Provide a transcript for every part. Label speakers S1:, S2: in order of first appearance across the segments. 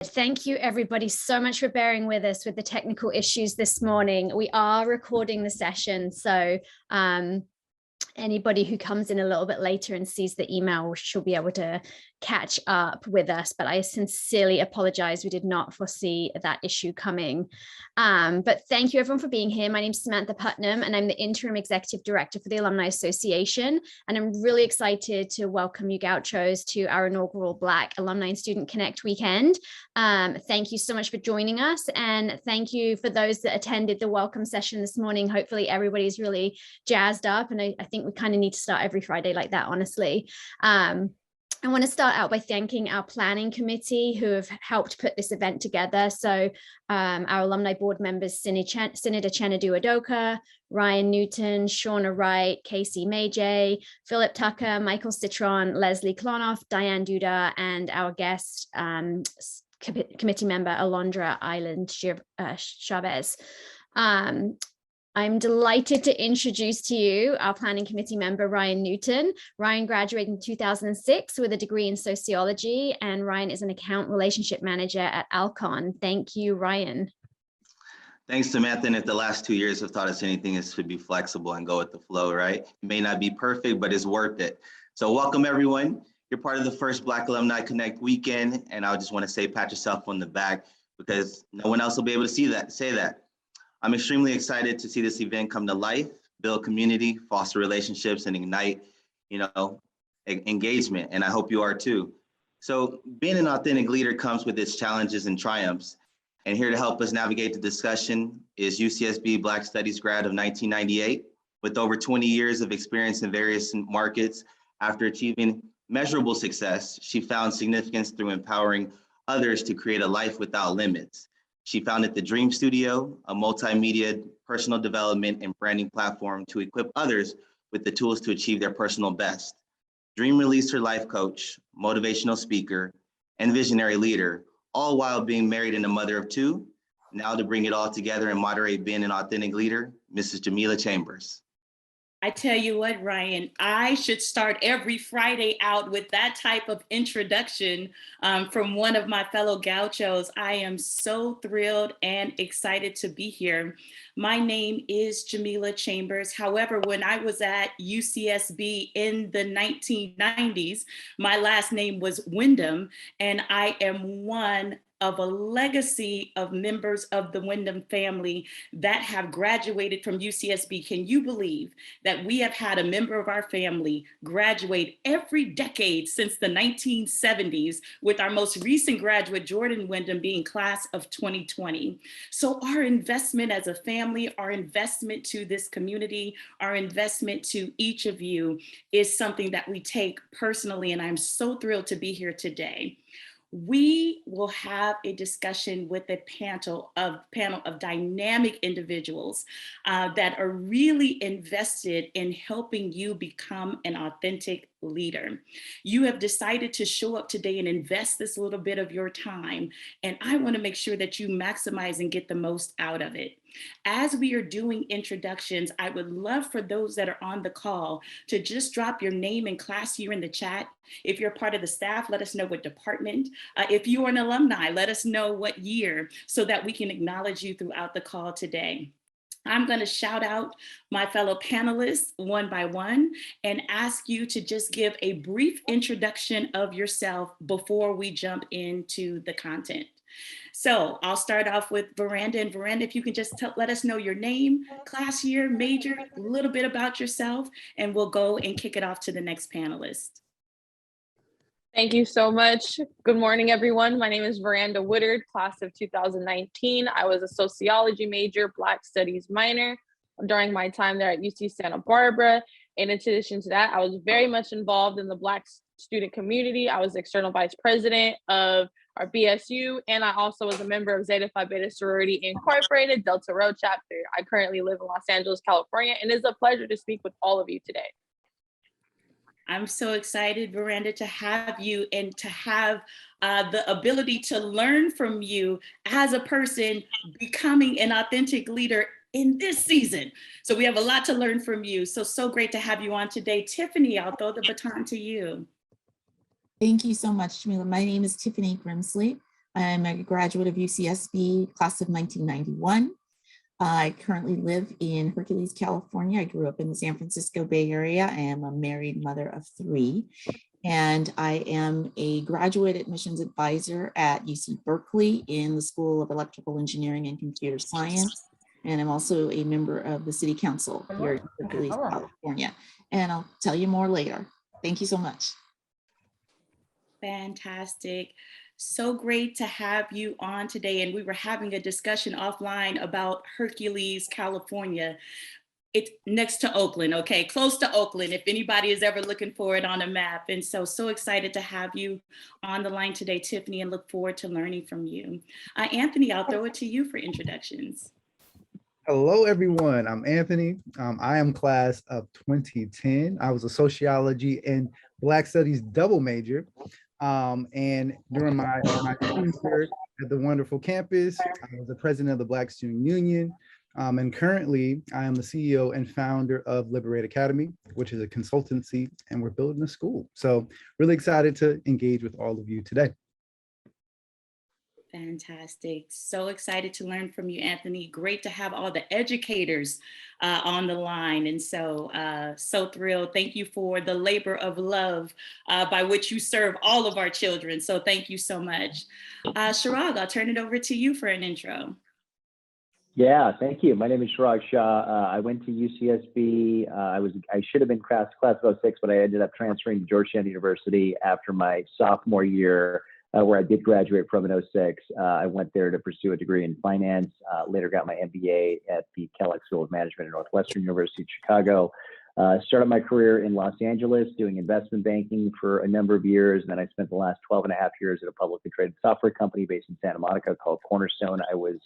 S1: Thank you everybody so much for bearing with us with the technical issues this morning. We are recording the session, so anybody who comes in a little bit later and sees the email should be able to catch up with us, but I sincerely apologize. We did not foresee that issue coming. But thank you everyone for being here. My name is Samantha Putnam and I'm the Interim Executive Director for the Alumni Association. And I'm really excited to welcome you Gauchos to our inaugural Black Alumni and Student Connect weekend. Thank you so much for joining us. And thank you for those that attended the welcome session this morning. Hopefully everybody's really jazzed up. And I think we kind of need to start every Friday like that, honestly. I want to start out by thanking our planning committee who have helped put this event together. So our alumni board members, Senator Chenadu Adoka, Ryan Newton, Shauna Wright, Casey Majay, Philip Tucker, Michael Citron, Leslie Klonoff, Diane Duda, and our guest committee member, Alondra Island Chavez. I'm delighted to introduce to you our planning committee member, Ryan Newton. Ryan graduated in 2006 with a degree in sociology, and Ryan is an account relationship manager at Alcon. Thank you, Ryan.
S2: Thanks, Samantha. And if the last 2 years have taught us anything, is to be flexible and go with the flow, right? It may not be perfect, but it's worth it. So welcome, everyone. You're part of the first Black Alumni Connect weekend, and I just want to say pat yourself on the back because no one else will be able to say that. I'm extremely excited to see this event come to life, build community, foster relationships, and ignite, engagement. And I hope you are too. So being an authentic leader comes with its challenges and triumphs. And here to help us navigate the discussion is UCSB Black Studies grad of 1998 with over 20 years of experience in various markets. After achieving measurable success, she found significance through empowering others to create a life without limits. She founded the Dream Studio, a multimedia personal development and branding platform to equip others with the tools to achieve their personal best. Dream released her life coach, motivational speaker, and visionary leader, all while being married and a mother of two. Now to bring it all together and moderate being an authentic leader, Mrs. Jamila Chambers.
S3: I tell you what, Ryan, I should start every Friday out with that type of introduction from one of my fellow Gauchos. I am so thrilled and excited to be here. My name is Jamila Chambers. However, when I was at UCSB in the 1990s, my last name was Wyndham, and I am one of a legacy of members of the Wyndham family that have graduated from UCSB. Can you believe that we have had a member of our family graduate every decade since the 1970s, with our most recent graduate, Jordan Wyndham, being class of 2020. So our investment as a family, our investment to this community, our investment to each of you is something that we take personally, and I'm so thrilled to be here today. We will have a discussion with a panel of dynamic individuals that are really invested in helping you become an authentic leader. You have decided to show up today and invest this little bit of your time, and I want to make sure that you maximize and get the most out of it. As we are doing introductions, I would love for those that are on the call to just drop your name and class year in the chat. If you're part of the staff, let us know what department. If you are an alumni, let us know what year so that we can acknowledge you throughout the call today. I'm going to shout out my fellow panelists one by one and ask you to just give a brief introduction of yourself before we jump into the content. So I'll start off with Miranda. And Miranda, if you can just let us know your name, class year, major, a little bit about yourself, and we'll go and kick it off to the next panelist.
S4: Thank you so much. Good morning, everyone. My name is Miranda Woodard, class of 2019. I was a sociology major, Black Studies minor during my time there at UC Santa Barbara. In addition to that, I was very much involved in the Black student community. I was external vice president of our BSU, and I also was a member of Zeta Phi Beta Sorority Incorporated, Delta Rho chapter. I currently live in Los Angeles, California, and it's a pleasure to speak with all of you today.
S3: I'm so excited, Miranda, to have you and to have the ability to learn from you as a person becoming an authentic leader in this season. So we have a lot to learn from you. So great to have you on today. Tiffany, I'll throw the baton to you.
S5: Thank you so much, Jamila. My name is Tiffany Grimsley. I'm a graduate of UCSB, class of 1991. I currently live in Hercules, California. I grew up in the San Francisco Bay Area. I am a married mother of 3. And I am a graduate admissions advisor at UC Berkeley in the School of Electrical Engineering and Computer Science. And I'm also a member of the City Council here in Hercules, California. And I'll tell you more later. Thank you so much.
S3: Fantastic. So great to have you on today. And we were having a discussion offline about Hercules, California. It's next to Oakland, okay, close to Oakland, if anybody is ever looking for it on a map. And so excited to have you on the line today, Tiffany, and look forward to learning from you. Anthony, I'll throw it to you for introductions.
S6: Hello, everyone. I'm Anthony. I am class of 2010. I was a sociology and Black Studies double major. And during my tenure at the wonderful campus, I was the president of the Black Student Union. And currently, I am the CEO and founder of Liberate Academy, which is a consultancy, and we're building a school. So really excited to engage with all of you today.
S3: Fantastic. So excited to learn from you, Anthony. Great to have all the educators on the line. And so thrilled. Thank you for the labor of love by which you serve all of our children. So thank you so much. Shirag, I'll turn it over to you for an intro.
S7: Yeah, thank you. My name is Shirag Shah. I went to UCSB. I should have been class of 06, but I ended up transferring to Georgetown University after my sophomore year, where I did graduate from in 06. I went there to pursue a degree in finance, later got my MBA at the Kellogg School of Management at Northwestern University of Chicago. Started my career in Los Angeles doing investment banking for a number of years. And then I spent the last 12 and a half years at a publicly traded software company based in Santa Monica called Cornerstone. I was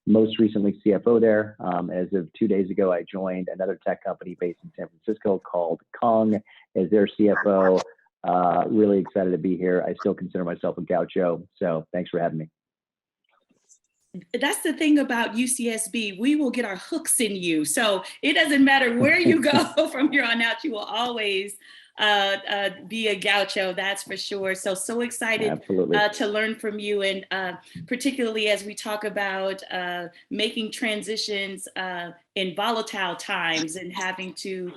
S7: most recently CFO there. As of 2 days ago, I joined another tech company based in San Francisco called Kong as their CFO. Really excited to be here. I still consider myself a gaucho, so thanks for having me.
S3: That's the thing about UCSB. We will get our hooks in you. So it doesn't matter where you go from here on out, you will always be a gaucho, that's for sure. So excited to learn from you, and particularly as we talk about making transitions in volatile times and having to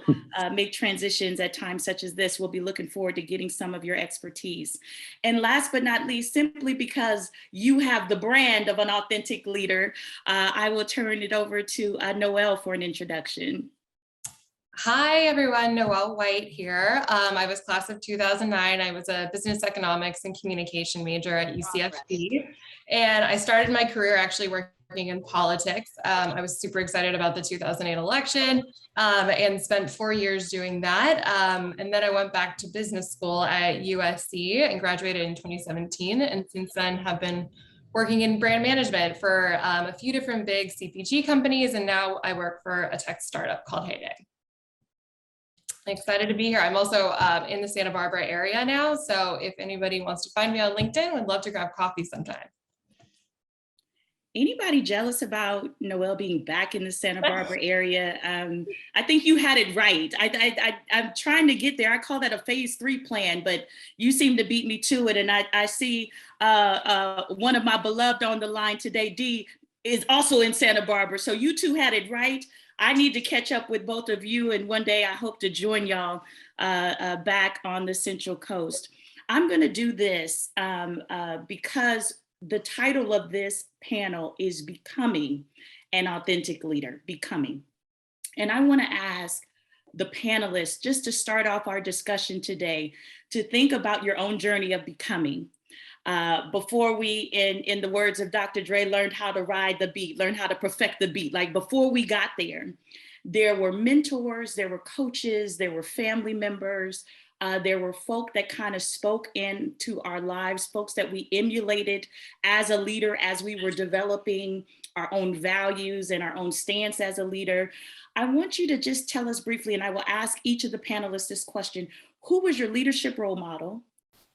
S3: make transitions at times such as this. We'll be looking forward to getting some of your expertise. And last but not least, simply because you have the brand of an authentic leader, I will turn it over to Noelle for an introduction.
S8: Hi, everyone. Noelle White here. I was class of 2009. I was a business economics and communication major at UCSB. And I started my career actually working in politics. I was super excited about the 2008 election and spent 4 years doing that. And then I went back to business school at USC and graduated in 2017. And since then have been working in brand management for a few different big CPG companies. And now I work for a tech startup called Heyday. Excited to be here. I'm also in the Santa Barbara area now. So if anybody wants to find me on LinkedIn, would love to grab coffee sometime.
S3: Anybody jealous about Noelle being back in the Santa Barbara area? I think you had it right. I'm trying to get there. I call that a phase 3 plan, but you seem to beat me to it. And I see one of my beloved on the line today, Dee, is also in Santa Barbara. So you two had it right. I need to catch up with both of you, and one day I hope to join y'all back on the Central Coast. I'm going to do this because the title of this panel is Becoming an Authentic Leader, Becoming. And I want to ask the panelists, just to start off our discussion today, to think about your own journey of becoming. Before we, in the words of Dr. Dre, learned how to ride the beat, learned how to perfect the beat. Like before we got there, there were mentors, there were coaches, there were family members, there were folk that kind of spoke into our lives, folks that we emulated as a leader, as we were developing our own values and our own stance as a leader. I want you to just tell us briefly, and I will ask each of the panelists this question: who was your leadership role model?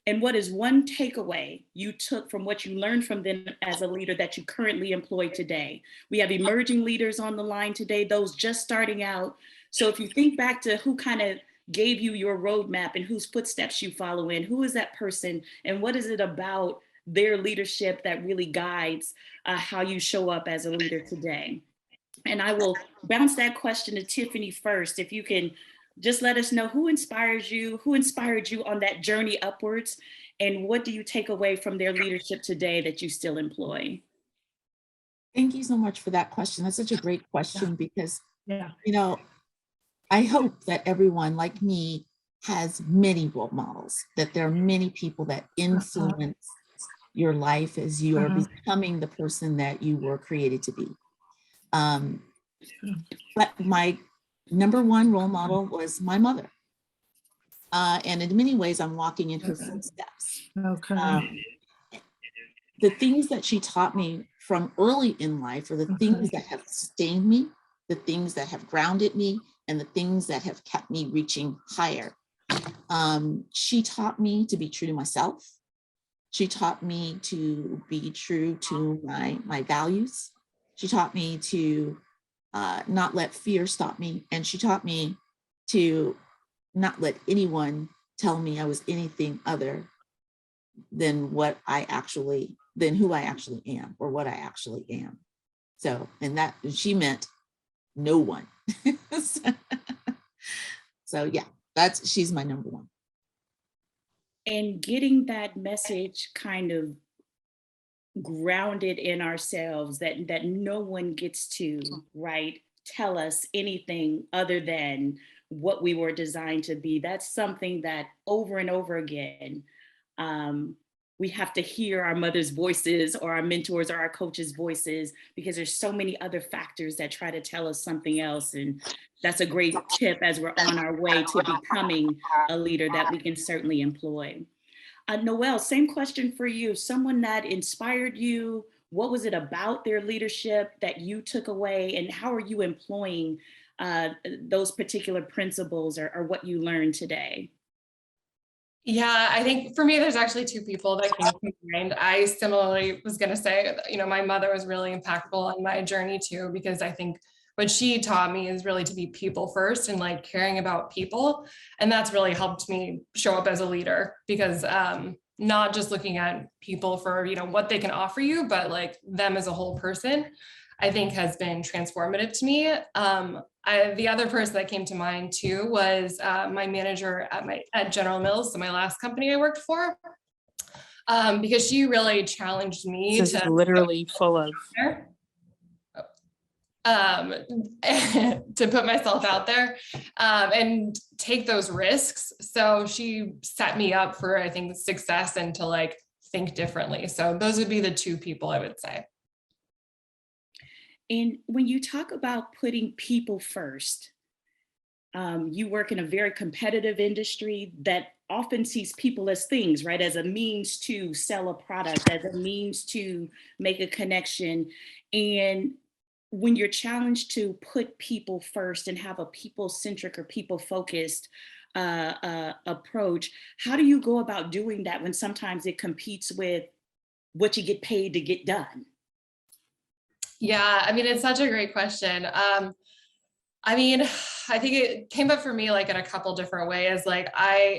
S3: And what is one takeaway you took from what you learned from them as a leader that you currently employ today? We have emerging leaders on the line today, those just starting out. So if you think back to who kind of gave you your roadmap and whose footsteps you follow in, who is that person and what is it about their leadership that really guides how you show up as a leader today? And I will bounce that question to Tiffany first. If you can just let us know who inspired you on that journey upwards, and what do you take away from their leadership today that you still employ?
S5: Thank you so much for that question. That's such a great question because, you know, I hope that everyone like me has many role models, that there are many people that influence your life as you are becoming the person that you were created to be. But my number one role model was my mother. And in many ways, I'm walking in her footsteps. The things that she taught me from early in life are the things that have sustained me, the things that have grounded me, and the things that have kept me reaching higher. She taught me to be true to myself. She taught me to be true to my values. She taught me to not let fear stop me. And she taught me to not let anyone tell me I was anything other than who I actually am or what I actually am. So, and she meant no one. So yeah, she's my number one.
S3: And getting that message kind of grounded in ourselves, that no one gets to, right, tell us anything other than what we were designed to be. That's something that over and over again, we have to hear our mother's voices or our mentors or our coaches' voices, because there's so many other factors that try to tell us something else. And that's a great tip as we're on our way to becoming a leader that we can certainly employ. Noelle, same question for you. Someone that inspired you, what was it about their leadership that you took away, and how are you employing those particular principles or what you learned today?
S8: Yeah, I think for me, there's actually two people that came to mind. I similarly was going to say, my mother was really impactful on my journey too, because I think what she taught me is really to be people first and like caring about people. And that's really helped me show up as a leader, because not just looking at people for, what they can offer you, but like them as a whole person, I think has been transformative to me. The other person that came to mind too was my manager at General Mills, so my last company I worked for, because she really challenged me
S9: this is literally full of
S8: to put myself out there and take those risks. So she set me up for, I think, success and to like think differently. So those would be the two people I would say.
S3: And when you talk about putting people first, you work in a very competitive industry that often sees people as things, right? As a means to sell a product, as a means to make a connection. And when you're challenged to put people first and have a people-centric or people-focused approach, how do you go about doing that when sometimes it competes with what you get paid to get done?
S8: Yeah, it's such a great question. I think it came up for me like in a couple different ways. Like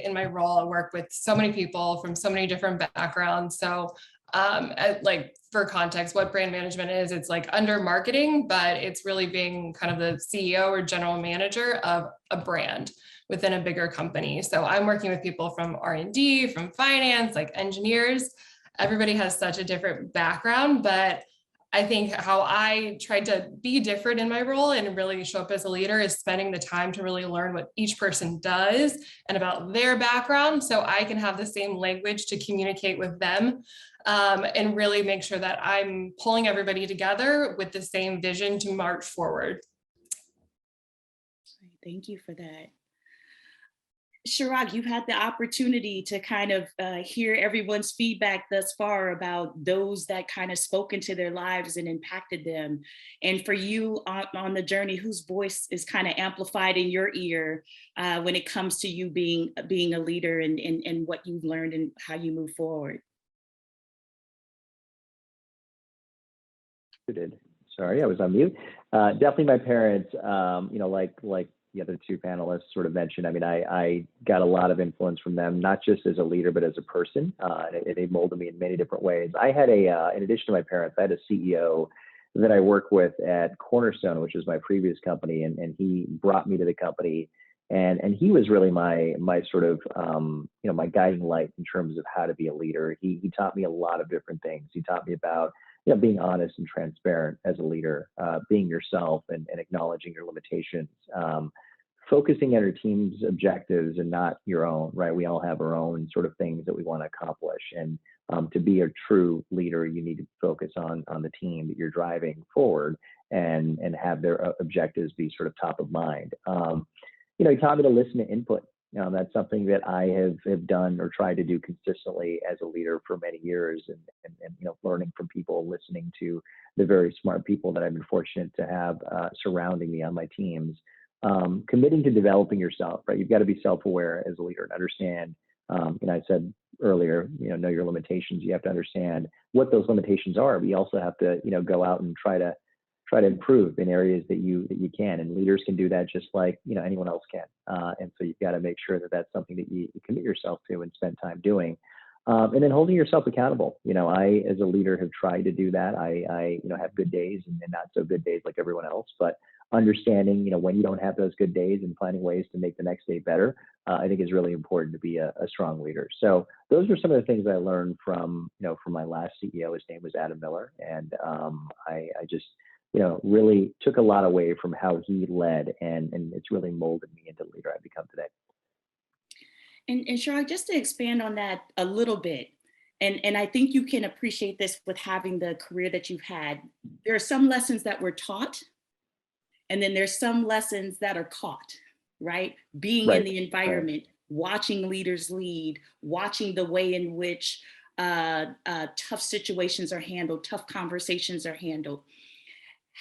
S8: in my role, I work with so many people from so many different backgrounds. So like for context, what brand management is, it's like under marketing, but it's really being kind of the CEO or general manager of a brand within a bigger company. So I'm working with people from R&D, from finance, like engineers. Everybody has such a different background, but I think how I tried to be different in my role and really show up as a leader is spending the time to really learn what each person does and about their background, so I can have the same language to communicate with them, and really make sure that I'm pulling everybody together with the same vision to march forward.
S3: Thank you for that. Chirag, you've had the opportunity to kind of hear everyone's feedback thus far about those that kind of spoke into their lives and impacted them. And for you on the journey, whose voice is kind of amplified in your ear when it comes to you being a leader and what you've learned and how you move forward?
S7: Sorry, I was on mute. Definitely my parents, like the other two panelists sort of mentioned. I mean, I got a lot of influence from them, not just as a leader, but as a person. They molded me in many different ways. I had in addition to my parents, I had a CEO that I work with at Cornerstone, which is my previous company, and he brought me to the company, and he was really my sort of my guiding light in terms of how to be a leader. He taught me a lot of different things. He taught me about being honest and transparent as a leader, being yourself and acknowledging your limitations, focusing on your team's objectives and not your own, right? We all have our own sort of things that we want to accomplish. And to be a true leader, you need to focus on the team that you're driving forward and have their objectives be sort of top of mind. He taught me to listen to input. That's something that I have done or tried to do consistently as a leader for many years, and learning from people, listening to the very smart people that I've been fortunate to have surrounding me on my teams, committing to developing yourself, right? You've got to be self-aware as a leader and understand, I said earlier, know your limitations. You have to understand what those limitations are, but you also have to, go out and try to improve in areas that you can, and leaders can do that just like anyone else can. And so you've got to make sure that that's something that you commit yourself to and spend time doing, and then holding yourself accountable. I as a leader have tried to do that. I have good days and not so good days like everyone else, but understanding when you don't have those good days and finding ways to make the next day better, I think is really important to be a strong leader. So those are some of the things I learned from my last CEO. His name was Adam Miller, and I just really took a lot away from how he led, and it's really molded me into the leader I've become today.
S3: And Chirag, just to expand on that a little bit, and I think you can appreciate this with having the career that you've had. There are some lessons that were taught, and then there's some lessons that are caught, right? Being in the environment, watching leaders lead, watching the way in which tough situations are handled, tough conversations are handled.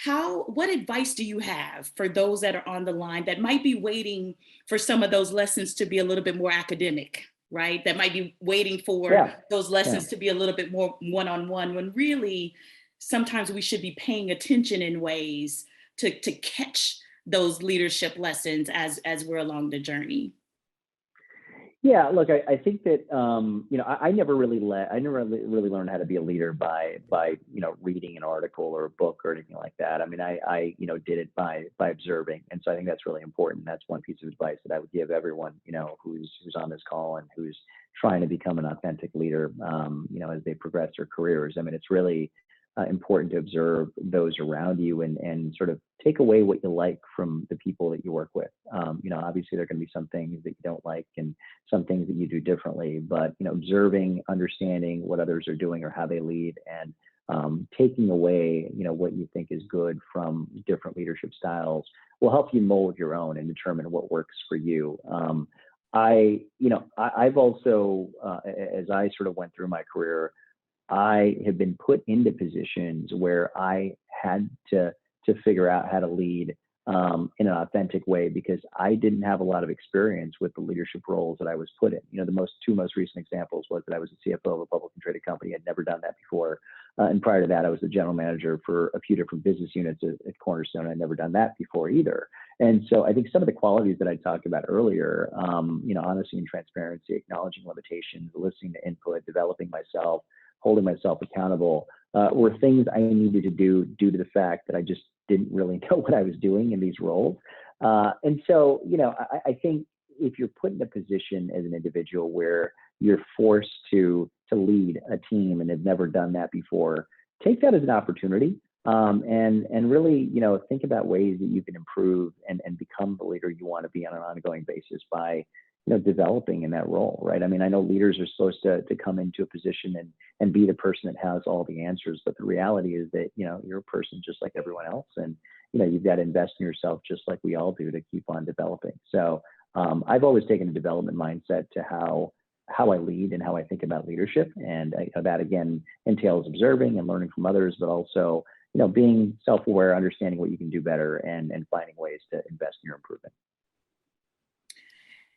S3: What advice do you have for those that are on the line that might be waiting for some of those lessons to be a little bit more academic, right? That might be waiting for those lessons to be a little bit more one-on-one, when really sometimes we should be paying attention in ways to catch those leadership lessons as we're along the journey.
S7: Yeah, look, I think that I never really learned how to be a leader by reading an article or a book or anything like that. I mean, I did it by observing, and so I think that's really important. That's one piece of advice that I would give everyone who's on this call and who's trying to become an authentic leader, as they progress their careers. I mean, it's really important to observe those around you and sort of take away what you like from the people that you work with. Obviously there are going to be some things that you don't like and some things that you do differently, but observing, understanding what others are doing or how they lead, and taking away what you think is good from different leadership styles will help you mold your own and determine what works for you. I've also, as I sort of went through my career, I have been put into positions where I had to figure out how to lead in an authentic way, because I didn't have a lot of experience with the leadership roles that I was put in. The two most recent examples was that I was the CFO of a publicly traded company. I'd never done that before. And prior to that, I was the general manager for a few different business units at Cornerstone. I'd never done that before either. And so I think some of the qualities that I talked about earlier, honesty and transparency, acknowledging limitations, listening to input, developing myself, holding myself accountable, were things I needed to do due to the fact that I just didn't really know what I was doing in these roles. And so, I think if you're put in a position as an individual where you're forced to lead a team and have never done that before, take that as an opportunity, and really, think about ways that you can improve and become the leader you want to be on an ongoing basis by developing in that role, right? I mean, I know leaders are supposed to come into a position and be the person that has all the answers, but the reality is that, you're a person just like everyone else, and, you've got to invest in yourself just like we all do to keep on developing. So I've always taken a development mindset to how I lead and how I think about leadership. And that again entails observing and learning from others, but also, being self-aware, understanding what you can do better, and finding ways to invest in your improvement.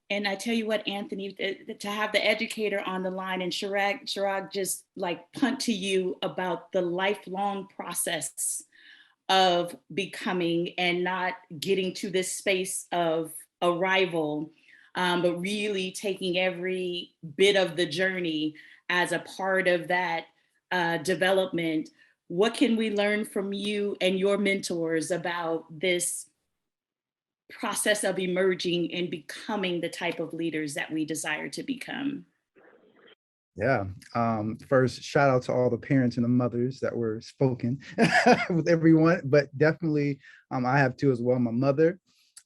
S3: And I tell you what, Anthony, to have the educator on the line, and Chirag just like punt to you about the lifelong process of becoming and not getting to this space of arrival, but really taking every bit of the journey as a part of that development. What can we learn from you and your mentors about this process of emerging and becoming the type of leaders that we desire to become?
S6: Yeah. First, shout out to all the parents and the mothers that were spoken with everyone, but definitely I have two as well. My mother,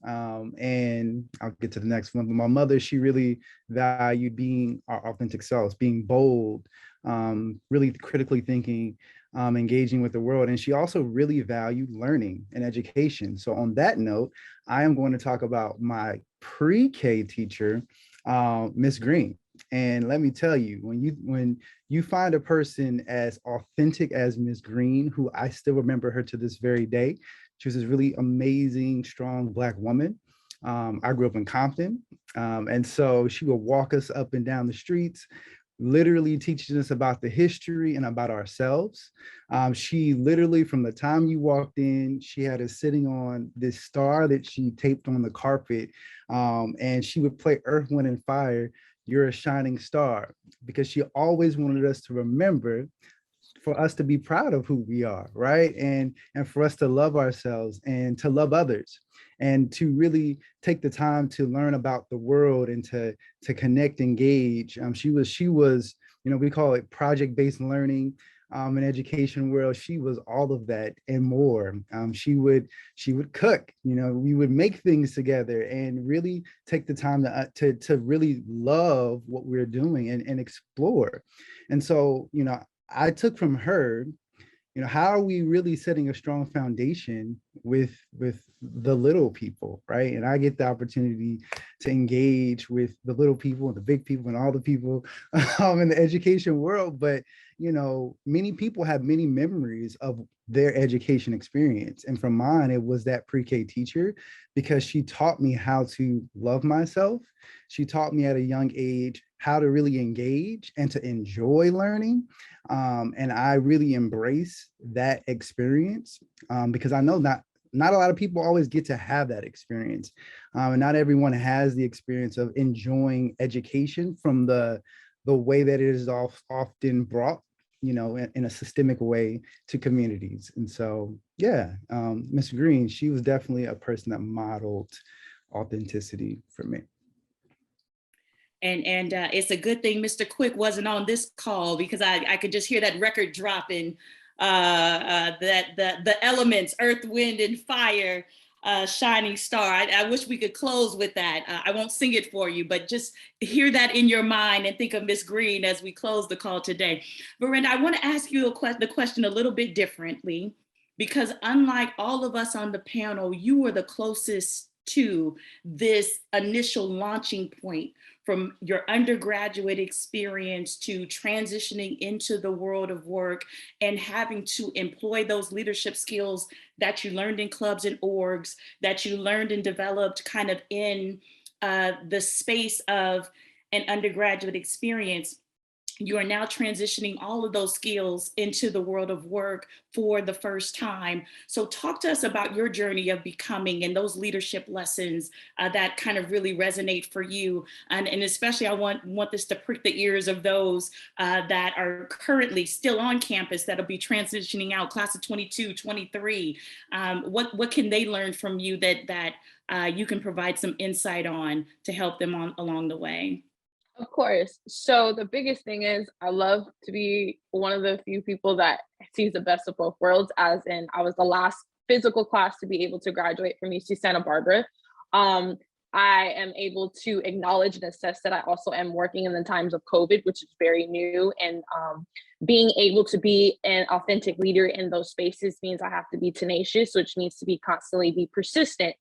S6: and I'll get to the next one, but my mother, she really valued being our authentic selves, being bold, really critically thinking, engaging with the world. And she also really valued learning and education. So on that note, I am going to talk about my pre-K teacher, Miss Green. And let me tell you, when you find a person as authentic as Miss Green, who I still remember her to this very day, she was this really amazing, strong Black woman. I grew up in Compton, and so she would walk us up and down the streets, literally teaching us about the history and about ourselves. She literally, from the time you walked in, she had us sitting on this star that she taped on the carpet, and she would play Earth, Wind, and Fire, You're a Shining Star, because she always wanted us to remember, for us to be proud of who we are, right? And for us to love ourselves and to love others, and to really take the time to learn about the world and to connect, engage. She was, we call it project-based learning. In education world, she was all of that and more. She would cook, we would make things together and really take the time to really love what we're doing and explore. And so, I took from her, how are we really setting a strong foundation with the little people, right? And I get the opportunity to engage with the little people and the big people and all the people in the education world. But, many people have many memories of their education experience. And from mine, it was that pre-K teacher, because she taught me how to love myself. She taught me at a young age how to really engage and to enjoy learning. And I really embrace that experience, because I know not a lot of people always get to have that experience. And not everyone has the experience of enjoying education from the way that it is often brought, in a systemic way to communities. And so, yeah, Ms. Green, she was definitely a person that modeled authenticity for me.
S3: And it's a good thing Mr. Quick wasn't on this call, because I could just hear that record dropping, that the elements, earth, wind, and fire, shining star. I wish we could close with that. I won't sing it for you, but just hear that in your mind and think of Miss Green as we close the call today. Miranda, I want to ask you the question a little bit differently, because unlike all of us on the panel, you were the closest to this initial launching point, from your undergraduate experience to transitioning into the world of work and having to employ those leadership skills that you learned in clubs and orgs, that you learned and developed kind of in the space of an undergraduate experience. You are now transitioning all of those skills into the world of work for the first time. So talk to us about your journey of becoming and those leadership lessons that kind of really resonate for you. And especially I want this to prick the ears of those that are currently still on campus, that'll be transitioning out, class of 22, 23. What can they learn from you that you can provide some insight on to help them along the way?
S4: Of course. So the biggest thing is I love to be one of the few people that sees the best of both worlds, as in I was the last physical class to be able to graduate from UC Santa Barbara. I am able to acknowledge and assess that I also am working in the times of COVID, which is very new. And being able to be an authentic leader in those spaces means I have to be tenacious, which means to be constantly be persistent.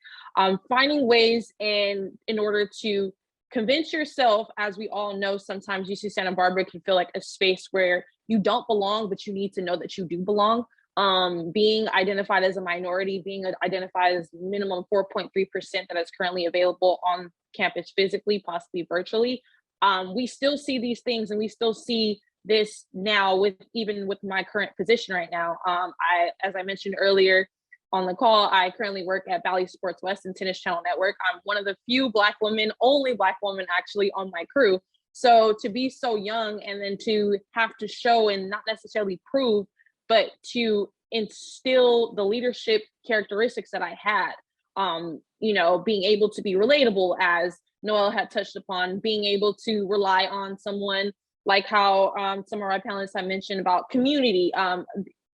S4: Finding ways in order to convince yourself, as we all know, sometimes UC Santa Barbara can feel like a space where you don't belong, but you need to know that you do belong. Being identified as a minority, being identified as minimum 4.3% that is currently available on campus physically, possibly virtually. We still see these things, and we still see this now even with my current position right now. As I mentioned earlier, on the call, I currently work at Valley Sports West and Tennis Channel Network. I'm one of the few Black women, only Black woman actually on my crew. So to be so young and then to have to show and not necessarily prove, but to instill the leadership characteristics that I had, you know, being able to be relatable, as Noelle had touched upon, being able to rely on someone like how some of our panelists have mentioned about community,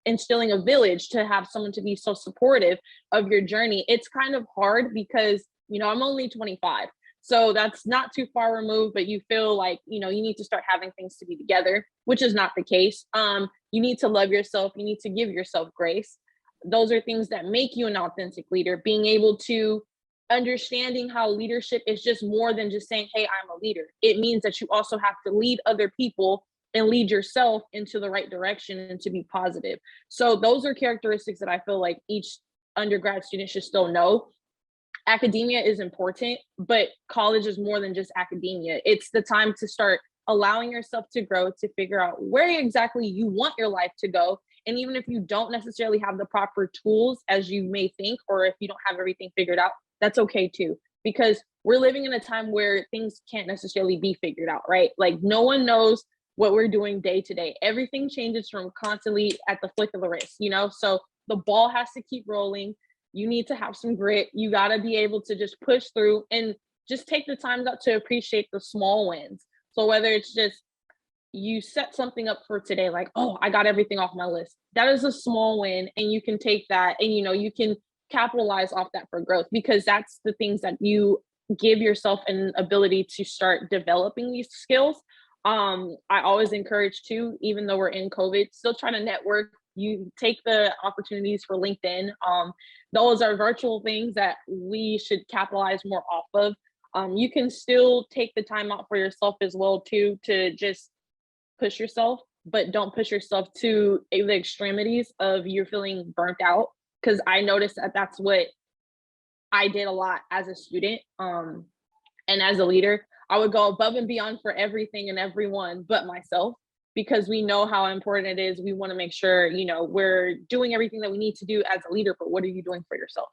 S4: instilling a village, to have someone to be so supportive of your journey. It's kind of hard because, you know, I'm only 25. So that's not too far removed, but you feel like, you know, you need to start having things to be together, which is not the case. You need to love yourself. You need to give yourself grace. Those are things that make you an authentic leader. Being able to understanding how leadership is just more than just saying, hey, I'm a leader. It means that you also have to lead other people and lead yourself into the right direction and to be positive. So those are characteristics that I feel like each undergrad student should still know. Academia is important, but college is more than just academia. It's the time to start allowing yourself to grow, to figure out where exactly you want your life to go. And even if you don't necessarily have the proper tools as you may think, or if you don't have everything figured out, that's okay too, because we're living in a time where things can't necessarily be figured out, right? Like no one knows what we're doing day to day. Everything changes from constantly at the flick of the wrist, you know? So the ball has to keep rolling. You need to have some grit. You got to be able to just push through and just take the time out to appreciate the small wins. So whether it's just you set something up for today, like, oh, I got everything off my list. That is a small win. And you can take that and, you know, you can capitalize off that for growth, because that's the things that you give yourself an ability to start developing these skills. I always encourage too, even though we're in COVID, still try to network. You take the opportunities for LinkedIn. Those are virtual things that we should capitalize more off of. You can still take the time out for yourself as well too, to just push yourself, but don't push yourself to the extremities of you're feeling burnt out. Because I noticed that that's what I did a lot as a student, and as a leader. I would go above and beyond for everything and everyone but myself, because we know how important it is. We want to make sure, you know, we're doing everything that we need to do as a leader, but what are you doing for yourself?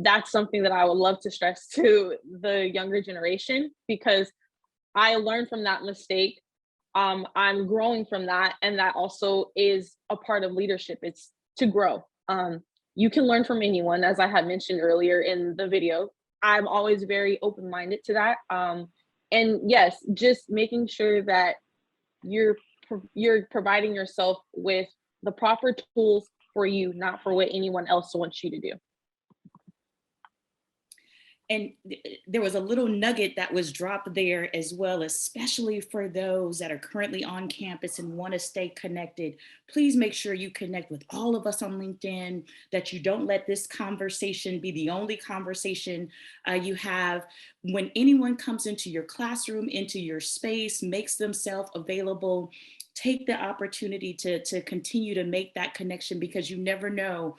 S4: That's something that I would love to stress to the younger generation, because I learned from that mistake. I'm growing from that. And that also is a part of leadership. It's to grow. You can learn from anyone, as I had mentioned earlier in the video. I'm always very open-minded to that. And yes, just making sure that you're providing yourself with the proper tools for you, not for what anyone else wants you to do.
S3: And there was a little nugget that was dropped there as well, especially for those that are currently on campus and want to stay connected. Please make sure you connect with all of us on LinkedIn, that you don't let this conversation be the only conversation you have. When anyone comes into your classroom, into your space, makes themselves available, take the opportunity to continue to make that connection, because you never know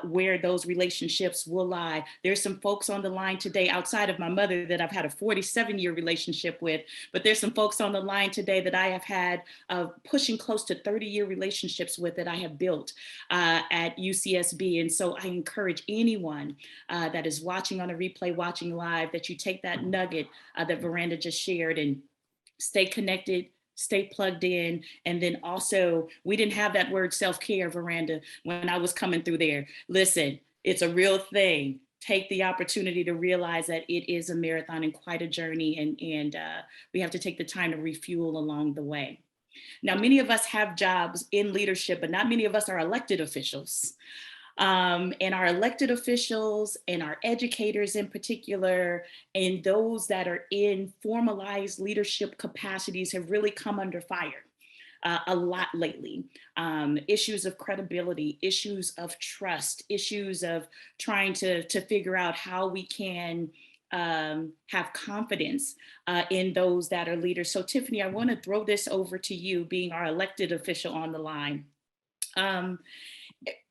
S3: where those relationships will lie. There's some folks on the line today outside of my mother that I've had a 47-year relationship with, but there's some folks on the line today that I have had pushing close to 30-year relationships with, that I have built at UCSB. And so I encourage anyone that is watching on a replay, watching live, that you take that nugget that Miranda just shared and stay connected, stay plugged in. And then also, we didn't have that word self-care, Miranda, when I was coming through there. Listen, it's a real thing. Take the opportunity to realize that it is a marathon and quite a journey. And we have to take the time to refuel along the way. Now, many of us have jobs in leadership, but not many of us are elected officials. And our elected officials and our educators in particular, and those that are in formalized leadership capacities, have really come under fire a lot lately. Issues of credibility, issues of trust, issues of trying to figure out how we can have confidence in those that are leaders. So Tiffany, I want to throw this over to you, being our elected official on the line.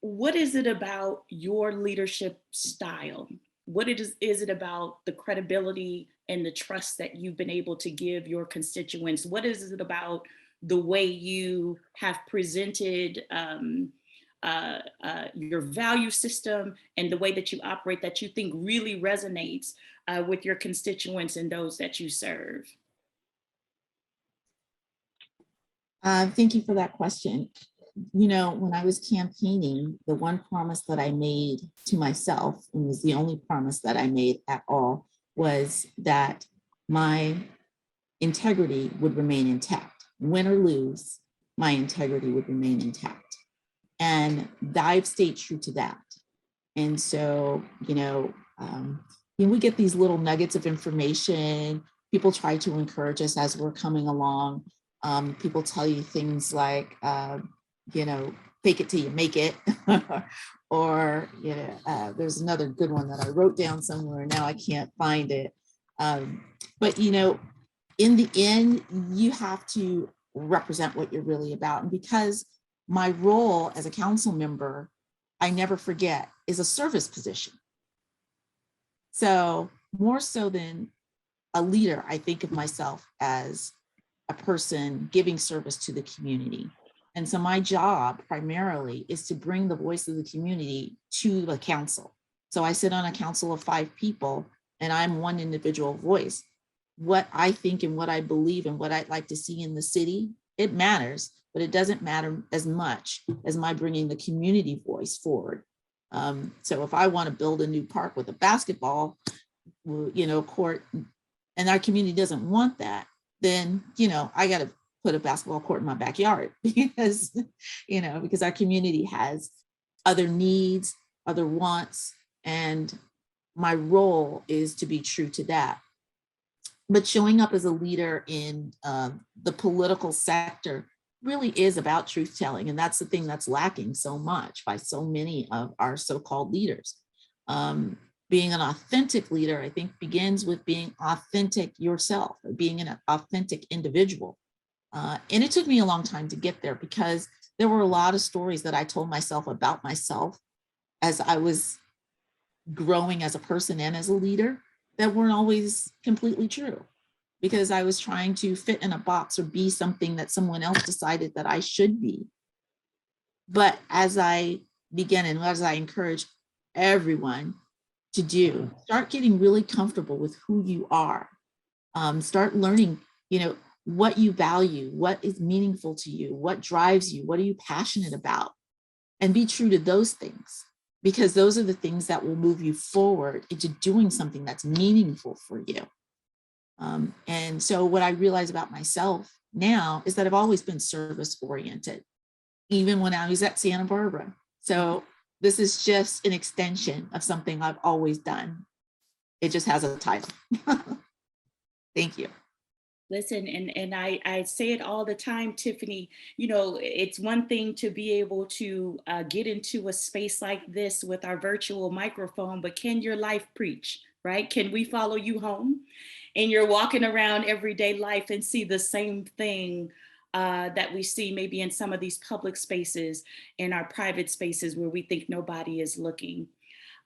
S3: What is it about your leadership style? What is it about the credibility and the trust that you've been able to give your constituents? What is it about the way you have presented your value system and the way that you operate that you think really resonates with your constituents and those that you serve?
S5: Thank you for that question. You know, when I was campaigning, the one promise that I made to myself, and was the only promise that I made at all, was that my integrity would remain intact. Win or lose, my integrity would remain intact. And I've stayed true to that. And so, we get these little nuggets of information. People try to encourage us as we're coming along. People tell you things like, fake it till you make it. Or, there's another good one that I wrote down somewhere. Now I can't find it. But, in the end, you have to represent what you're really about. And because my role as a council member, I never forget, is a service position. So more so than a leader, I think of myself as a person giving service to the community. And so my job primarily is to bring the voice of the community to the council. So I sit on a council of 5 people and I'm one individual voice. What I think and what I believe and what I'd like to see in the city, it matters, but it doesn't matter as much as my bringing the community voice forward. So if I want to build a new park with a basketball, court, and our community doesn't want that, then, I got to put a basketball court in my backyard because our community has other needs, other wants, and my role is to be true to that. But showing up as a leader in the political sector really is about truth telling. And that's the thing that's lacking so much by so many of our so-called leaders. Being an authentic leader, I think, begins with being authentic yourself, or being an authentic individual. And it took me a long time to get there because there were a lot of stories that I told myself about myself as I was growing as a person and as a leader that weren't always completely true, because I was trying to fit in a box or be something that someone else decided that I should be. But as I began, and as I encourage everyone to do, start getting really comfortable with who you are. Start learning, what you value, what is meaningful to you, what drives you, what are you passionate about, and be true to those things, because those are the things that will move you forward into doing something that's meaningful for you. And so what I realize about myself now is that I've always been service oriented, even when I was at Santa Barbara. So this is just an extension of something I've always done. It just has a title. Thank you.
S3: Listen, and I say it all the time, Tiffany, it's one thing to be able to get into a space like this with our virtual microphone, but can your life preach, right? Can we follow you home? And you're walking around everyday life and see the same thing that we see maybe in some of these public spaces, in our private spaces where we think nobody is looking.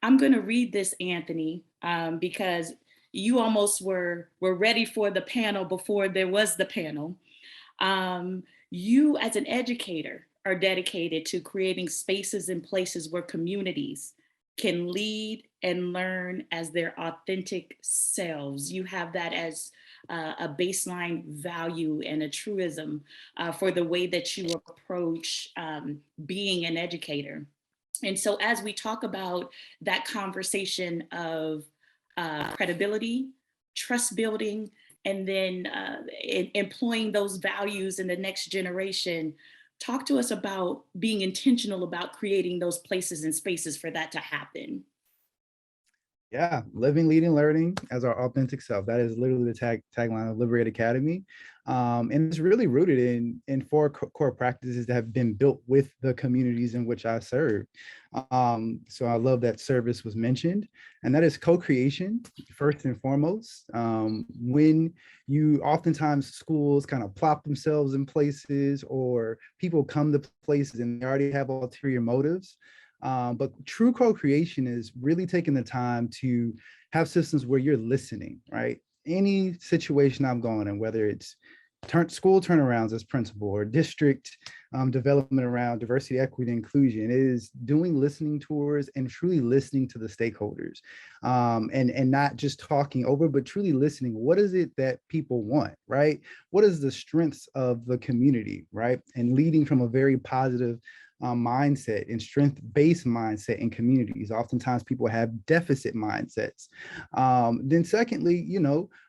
S3: I'm going to read this, Anthony, because you almost were ready for the panel before there was the panel. You as an educator are dedicated to creating spaces and places where communities can lead and learn as their authentic selves. You have that as a baseline value and a truism for the way that you approach being an educator. And so as we talk about that conversation of credibility, trust building, and then employing those values in the next generation, talk to us about being intentional about creating those places and spaces for that to happen.
S6: Yeah, living, leading, learning as our authentic self. That is literally the tagline of Liberate Academy. And it's really rooted in 4 core practices that have been built with the communities in which I serve. So I love that service was mentioned, and that is co-creation, first and foremost. When you oftentimes schools kind of plop themselves in places, or people come to places and they already have ulterior motives. But true co-creation is really taking the time to have systems where you're listening, right? Any situation I'm going in, whether it's school turnarounds as principal, or district development around diversity, equity, and inclusion. It is doing listening tours and truly listening to the stakeholders, and not just talking over, but truly listening. What is it that people want, right? What is the strengths of the community, right? And leading from a very positive mindset and strength-based mindset in communities. Oftentimes people have deficit mindsets. Then secondly,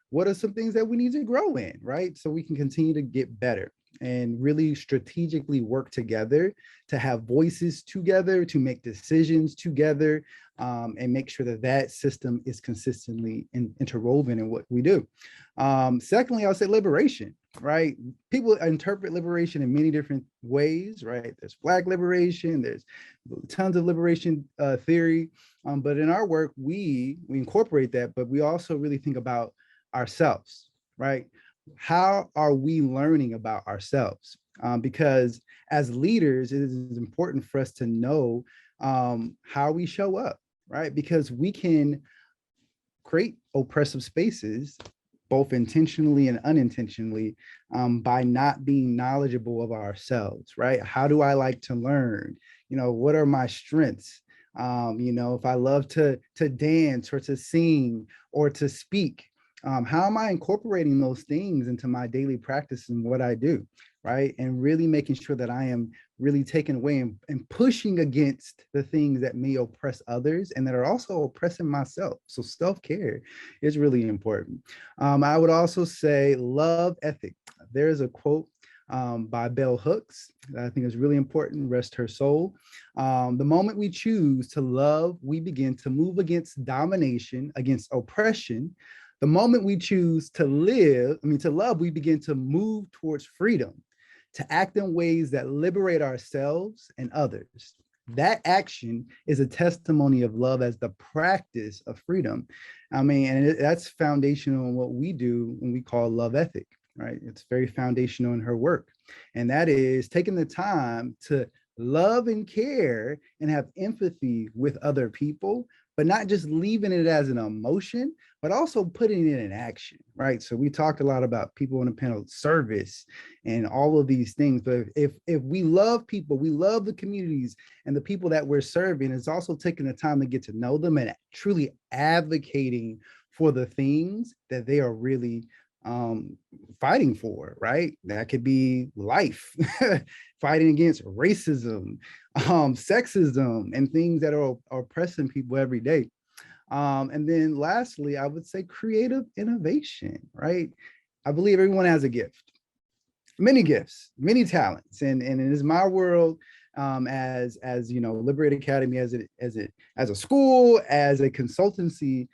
S6: what are some things that we need to grow in, right? So we can continue to get better and really strategically work together to have voices together, to make decisions together, and make sure that that system is consistently interwoven in what we do. Secondly, I'll say liberation, right? People interpret liberation in many different ways, right? There's Black liberation, there's tons of liberation theory, but in our work, we incorporate that, but we also really think about ourselves, right? How are we learning about ourselves? Because as leaders, it is important for us to know how we show up, right? Because we can create oppressive spaces, both intentionally and unintentionally, by not being knowledgeable of ourselves, right? How do I like to learn? What are my strengths? If I love to dance or to sing or to speak, how am I incorporating those things into my daily practice and what I do, right? And really making sure that I am really taking away and pushing against the things that may oppress others and that are also oppressing myself. So self-care is really important. I would also say love ethic. There's a quote by Bell Hooks that I think is really important, rest her soul. The moment we choose to love, we begin to move against domination, against oppression. The moment we choose to love, we begin to move towards freedom, to act in ways that liberate ourselves and others. That action is a testimony of love as the practice of freedom. That's foundational in what we do when we call love ethic, right? It's very foundational in her work. And that is taking the time to love and care and have empathy with other people, but not just leaving it as an emotion, but also putting it in action, right? So we talked a lot about people on the panel, service and all of these things. But if we love people, we love the communities and the people that we're serving, it's also taking the time to get to know them and truly advocating for the things that they are really fighting for, right? That could be life, fighting against racism, sexism, and things that are oppressing people every day. And then lastly, I would say creative innovation, right? I believe everyone has a gift, many gifts, many talents. And it is my world as Liberate Academy, as a school, as a consultancy,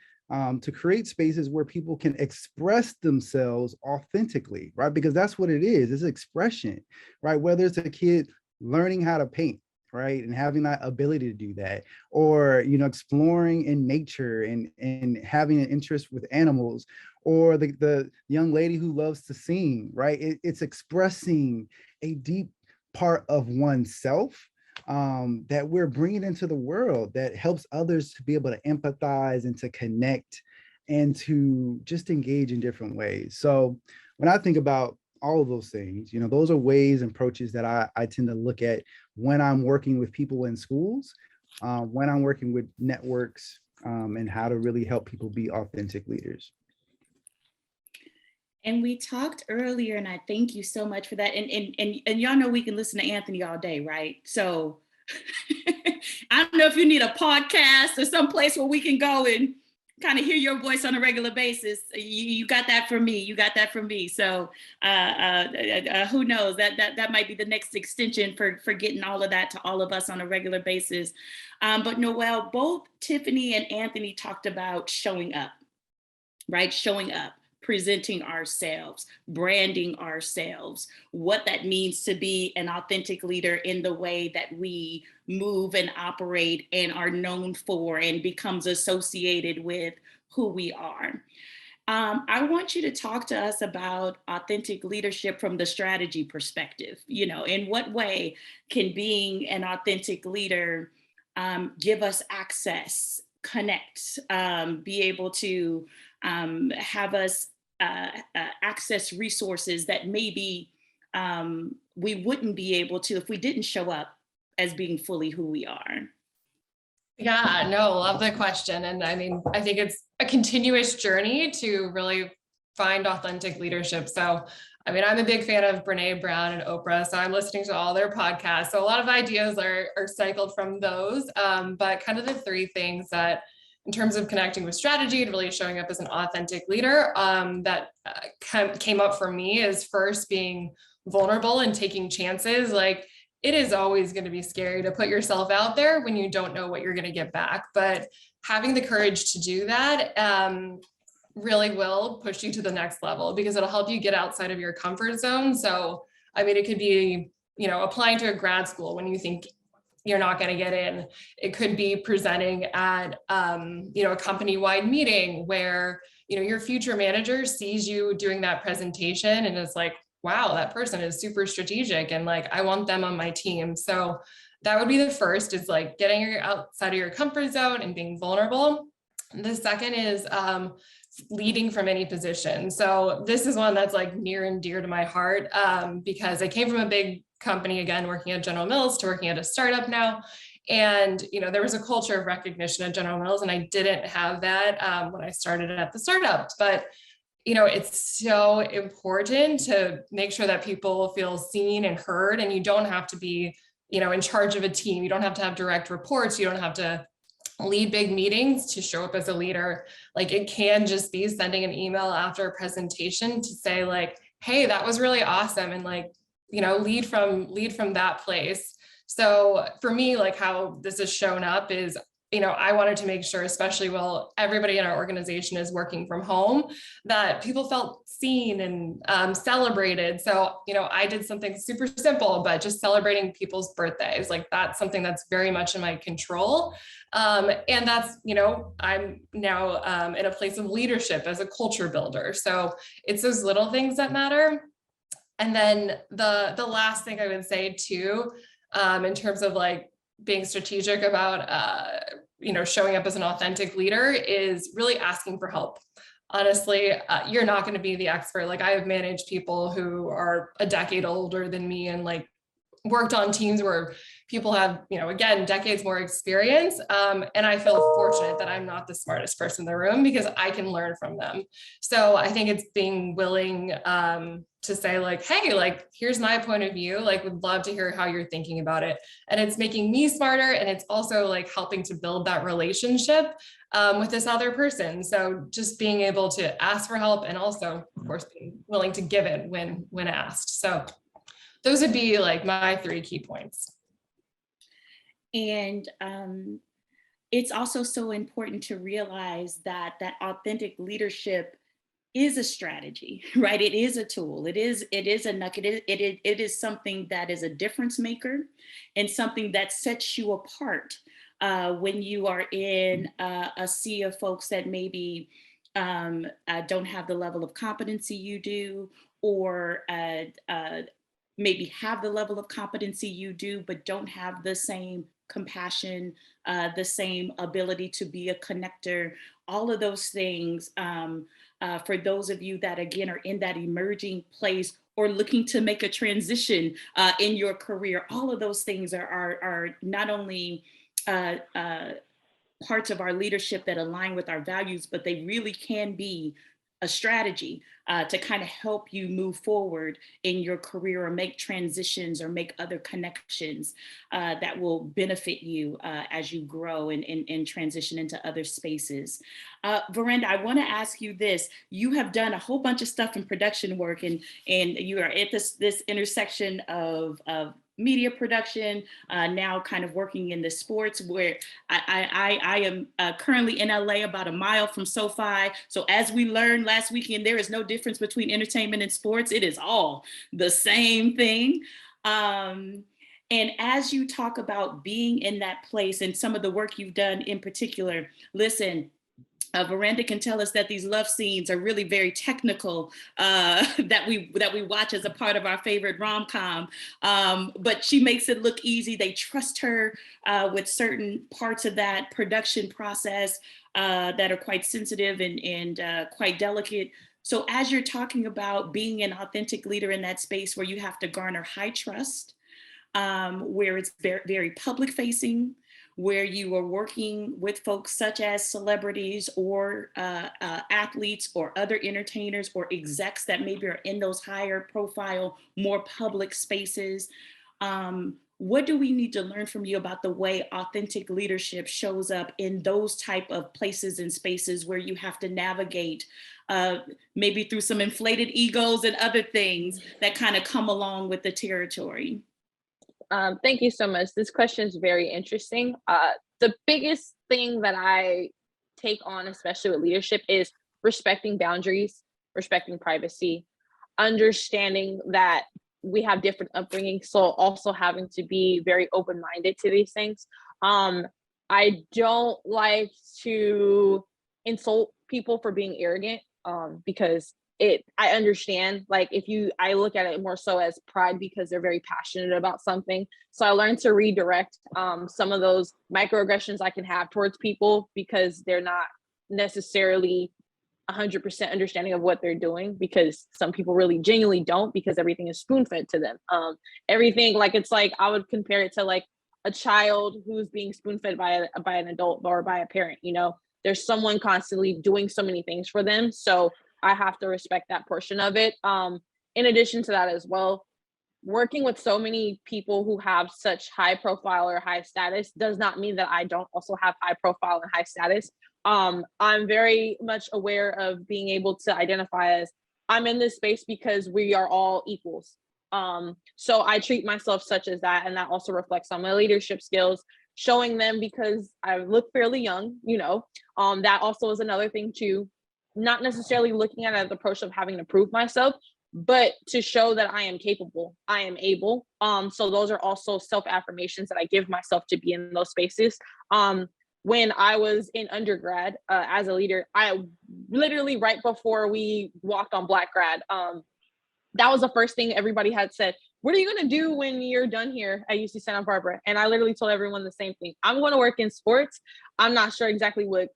S6: to create spaces where people can express themselves authentically, right? Because that's what it is, it's expression, right? Whether it's a kid learning how to paint, right? And having that ability to do that, or, exploring in nature and having an interest with animals, or the young lady who loves to sing, right? It's expressing a deep part of oneself that we're bringing into the world that helps others to be able to empathize and to connect and to just engage in different ways. So when I think about all of those things, those are ways and approaches that I tend to look at when I'm working with people in schools, when I'm working with networks, and how to really help people be authentic leaders.
S3: And we talked earlier, and I thank you so much for that. And y'all know we can listen to Anthony all day, right? So I don't know if you need a podcast or some place where we can go and kind of hear your voice on a regular basis. You got that from me. You got that from me. So who knows? That might be the next extension for getting all of that to all of us on a regular basis. But Noelle, both Tiffany and Anthony talked about showing up, right? Showing up, presenting ourselves, branding ourselves, what that means to be an authentic leader in the way that we move and operate and are known for and becomes associated with who we are. I want you to talk to us about authentic leadership from the strategy perspective. In what way can being an authentic leader give us access, connect, be able to have us access resources that maybe we wouldn't be able to if we didn't show up as being fully who we are?
S8: Yeah, no, love the question. And I mean, I think it's a continuous journey to really find authentic leadership. So, I mean, I'm a big fan of Brene Brown and Oprah, so I'm listening to all their podcasts. So a lot of ideas are cycled from those, but kind of the three things that, in terms of connecting with strategy and really showing up as an authentic leader, that came up for me is first being vulnerable and taking chances. Like, it is always going to be scary to put yourself out there when you don't know what you're going to get back. But having the courage to do that really will push you to the next level, because it'll help you get outside of your comfort zone. So, I mean, it could be, applying to a grad school when you think you're not going to get in. It could be presenting at, a company-wide meeting where, your future manager sees you doing that presentation and is like, wow, that person is super strategic and like, I want them on my team. So that would be the first, is like getting outside of your comfort zone and being vulnerable. And the second is leading from any position. So this is one that's like near and dear to my heart, because I came from a big company, again, working at General Mills, to working at a startup now. And, there was a culture of recognition at General Mills, and I didn't have that when I started at the startup. But it's so important to make sure that people feel seen and heard, and you don't have to be, in charge of a team. You don't have to have direct reports. You don't have to lead big meetings to show up as a leader. Like, it can just be sending an email after a presentation to say like, hey, that was really awesome. And like, lead from that place. So for me, like, how this has shown up is, I wanted to make sure, especially while everybody in our organization is working from home, that people felt seen and celebrated. So, I did something super simple, but just celebrating people's birthdays. Like, that's something that's very much in my control. And that's, I'm now in a place of leadership as a culture builder. So it's those little things that matter. And then the last thing I would say too, in terms of like being strategic about, showing up as an authentic leader, is really asking for help. Honestly, you're not going to be the expert. Like, I have managed people who are a decade older than me, and like worked on teams where people have, again, decades more experience. And I feel fortunate that I'm not the smartest person in the room, because I can learn from them. So I think it's being willing to say like, hey, like, here's my point of view, like, would love to hear how you're thinking about it. And it's making me smarter. And it's also like helping to build that relationship with this other person. So just being able to ask for help, and also, of course, being willing to give it when asked. So those would be like my 3 key points.
S3: And it's also so important to realize that authentic leadership is a strategy, right? It is a tool. It is a nugget. It is something that is a difference maker, and something that sets you apart when you are in a sea of folks that maybe don't have the level of competency you do, or maybe have the level of competency you do, but don't have the same compassion, the same ability to be a connector. All of those things, for those of you that, again, are in that emerging place or looking to make a transition in your career, all of those things are not only parts of our leadership that align with our values, but they really can be a strategy to kind of help you move forward in your career, or make transitions, or make other connections that will benefit you as you grow and transition into other spaces. Miranda, I want to ask you this. You have done a whole bunch of stuff in production work, and you are at this intersection of media production, now kind of working in the sports, where I am currently in LA, about a mile from SoFi. So as we learned last weekend, there is no difference between entertainment and sports. It is all the same thing. And as you talk about being in that place and some of the work you've done in particular, listen, Miranda can tell us that these love scenes are really very technical, that we watch as a part of our favorite rom-com, but she makes it look easy. They trust her with certain parts of that production process that are quite sensitive and quite delicate. So as you're talking about being an authentic leader in that space where you have to garner high trust, where it's very, very public facing, where you are working with folks such as celebrities or athletes or other entertainers or execs that maybe are in those higher profile, more public spaces. What do we need to learn from you about the way authentic leadership shows up in those type of places and spaces where you have to navigate maybe through some inflated egos and other things that kind of come along with the territory?
S4: Thank you so much. This question is very interesting. The biggest thing that I take on, especially with leadership, is respecting boundaries, respecting privacy, understanding that we have different upbringings, so also having to be very open-minded to these things. I don't like to insult people for being arrogant, because I understand, like, I look at it more so as pride because they're very passionate about something. So I learned to redirect some of those microaggressions I can have towards people because they're not necessarily 100% understanding of what they're doing, because some people really genuinely don't, because everything is spoon-fed to them. Everything, like, it's like, I would compare it to like a child who's being spoon-fed by an adult or by a parent. There's someone constantly doing so many things for them. So I have to respect that portion of it. In addition to that as well, working with so many people who have such high profile or high status does not mean that I don't also have high profile and high status. I'm very much aware of being able to identify as, I'm in this space because we are all equals. So I treat myself such as that, and that also reflects on my leadership skills, showing them, because I look fairly young, that also is another thing too. Not necessarily looking at it as the approach of having to prove myself, but to show that I am capable, I am able. So those are also self-affirmations that I give myself to be in those spaces. When I was in undergrad as a leader, I literally, right before we walked on Black Grad, that was the first thing everybody had said. What are you going to do when you're done here at UC Santa Barbara? And I literally told everyone the same thing. I'm going to work in sports. I'm not sure exactly what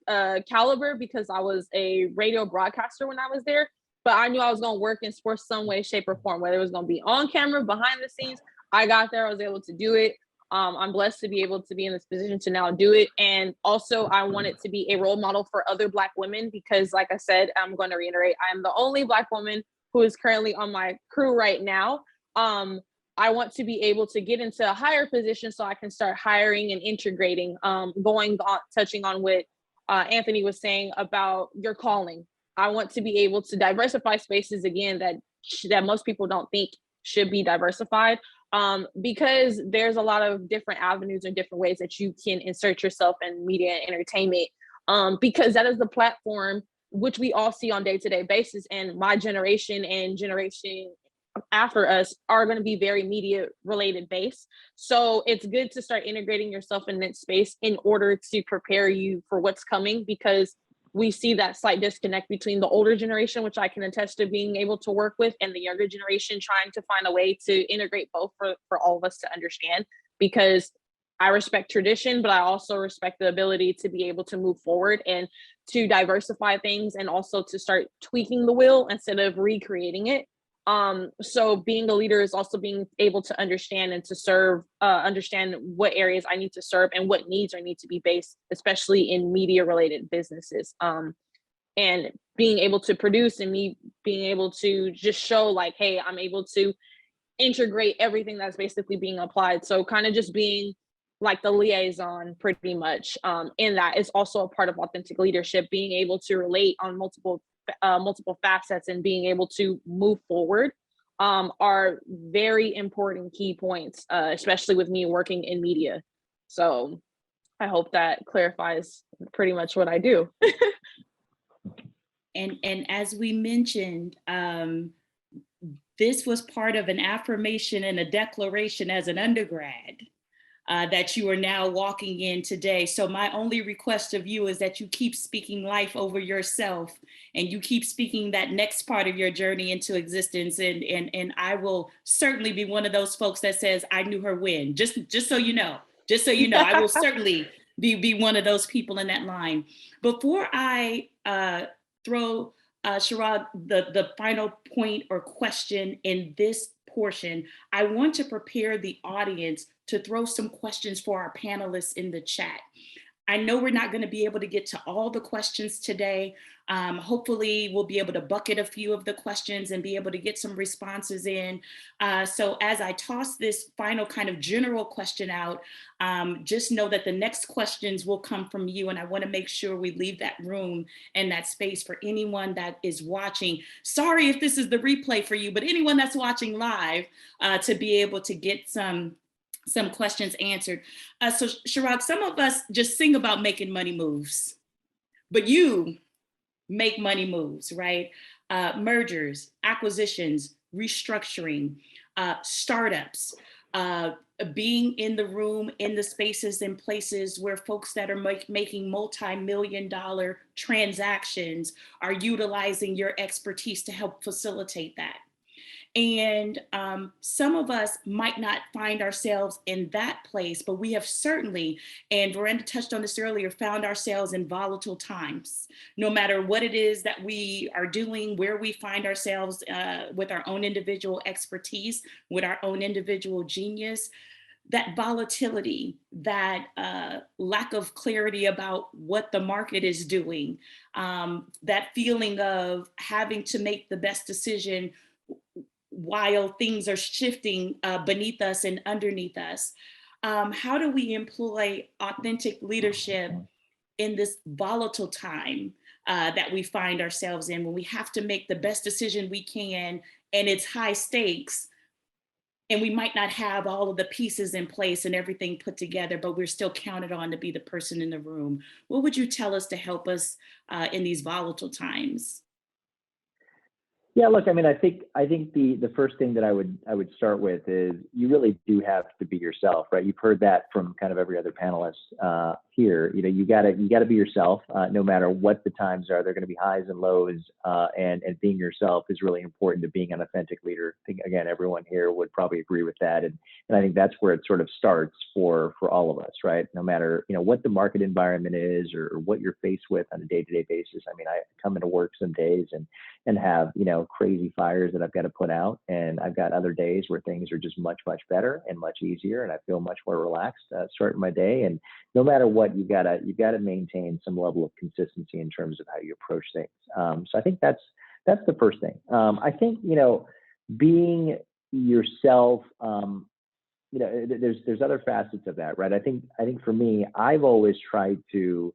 S4: caliber, because I was a radio broadcaster when I was there, but I knew I was going to work in sports some way, shape, or form, whether it was going to be on camera, behind the scenes. I got there, I was able to do it. I'm blessed to be able to be in this position to now do it. And also I wanted to be a role model for other Black women, because like I said, I'm going to reiterate, I'm the only Black woman who is currently on my crew right now. I want to be able to get into a higher position so I can start hiring and integrating, touching on what Anthony was saying about your calling. I want to be able to diversify spaces again that most people don't think should be diversified, because there's a lot of different avenues and different ways that you can insert yourself in media and entertainment, because that is the platform which we all see on a day-to-day basis. And my generation and generation after us are going to be very media related based. So it's good to start integrating yourself in that space in order to prepare you for what's coming, because we see that slight disconnect between the older generation, which I can attest to being able to work with, and the younger generation, trying to find a way to integrate both for all of us to understand, because I respect tradition, but I also respect the ability to be able to move forward and to diversify things, and also to start tweaking the wheel instead of recreating it. So being a leader is also being able to understand and to serve, understand what areas I need to serve and what needs are need to be based, especially in media related businesses. And being able to produce, and me being able to just show like, hey, I'm able to integrate everything that's basically being applied. So kind of just being like the liaison pretty much, in that is also a part of authentic leadership, being able to relate on multiple facets and being able to move forward, are very important key points, especially with me working in media. So I hope that clarifies pretty much what I do.
S3: And as we mentioned, this was part of an affirmation and a declaration as an undergrad that you are now walking in today. So my only request of you is that you keep speaking life over yourself, and you keep speaking that next part of your journey into existence. And I will certainly be one of those folks that says, I knew her when, just so you know, I will certainly be one of those people in that line. Before I throw Sharad, the final point or question in this portion, I want to prepare the audience to throw some questions for our panelists in the chat. I know we're not going to be able to get to all the questions today. Hopefully we'll be able to bucket a few of the questions and be able to get some responses in. So as I toss this final kind of general question out, just know that the next questions will come from you, and I want to make sure we leave that room and that space for anyone that is watching. Sorry if this is the replay for you, but anyone that's watching live to be able to get some questions answered. So Sharad, some of us just sing about making money moves, but you make money moves, right? Mergers, acquisitions, restructuring, startups, being in the room, in the spaces and places where folks that are making multi-million-dollar transactions are utilizing your expertise to help facilitate that. And some of us might not find ourselves in that place, but we have certainly, and Miranda touched on this earlier, found ourselves in volatile times. No matter what it is that we are doing, where we find ourselves with our own individual expertise, with our own individual genius, that volatility, that lack of clarity about what the market is doing, that feeling of having to make the best decision while things are shifting beneath us and underneath us. How do we employ authentic leadership in this volatile time that we find ourselves in, when we have to make the best decision we can and it's high stakes, and we might not have all of the pieces in place and everything put together, but we're still counted on to be the person in the room? What would you tell us to help us in these volatile times?
S7: Yeah, look, I mean, I think the first thing that I would start with is you really do have to be yourself, right? You've heard that from kind of every other panelist here. You know, you gotta be yourself, no matter what the times are. They're going to be highs and lows, and being yourself is really important to being an authentic leader. I think, again, everyone here would probably agree with that, and I think that's where it sort of starts for all of us, right? No matter, you know, what the market environment is or what you're faced with on a day-to-day basis. I mean, I come into work some days and have, you know, crazy fires that I've got to put out, and I've got other days where things are just much better and much easier, and I feel much more relaxed starting my day. And no matter what, you gotta maintain some level of consistency in terms of how you approach things. So I think that's the first thing. I think, you know, being yourself, you know, there's other facets of that, right? I think for me, I've always tried to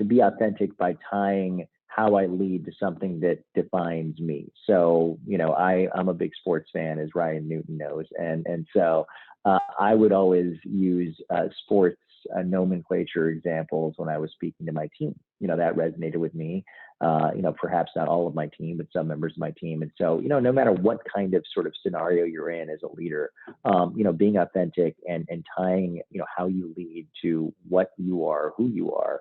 S7: be authentic by tying how I lead to something that defines me. So, you know, I'm a big sports fan, as Ryan Newton knows. And so I would always use sports nomenclature examples when I was speaking to my team. You know, that resonated with me. You know, perhaps not all of my team, but some members of my team. And so, you know, no matter what kind of sort of scenario you're in as a leader, you know, being authentic and tying, you know, how you lead to what you are, who you are,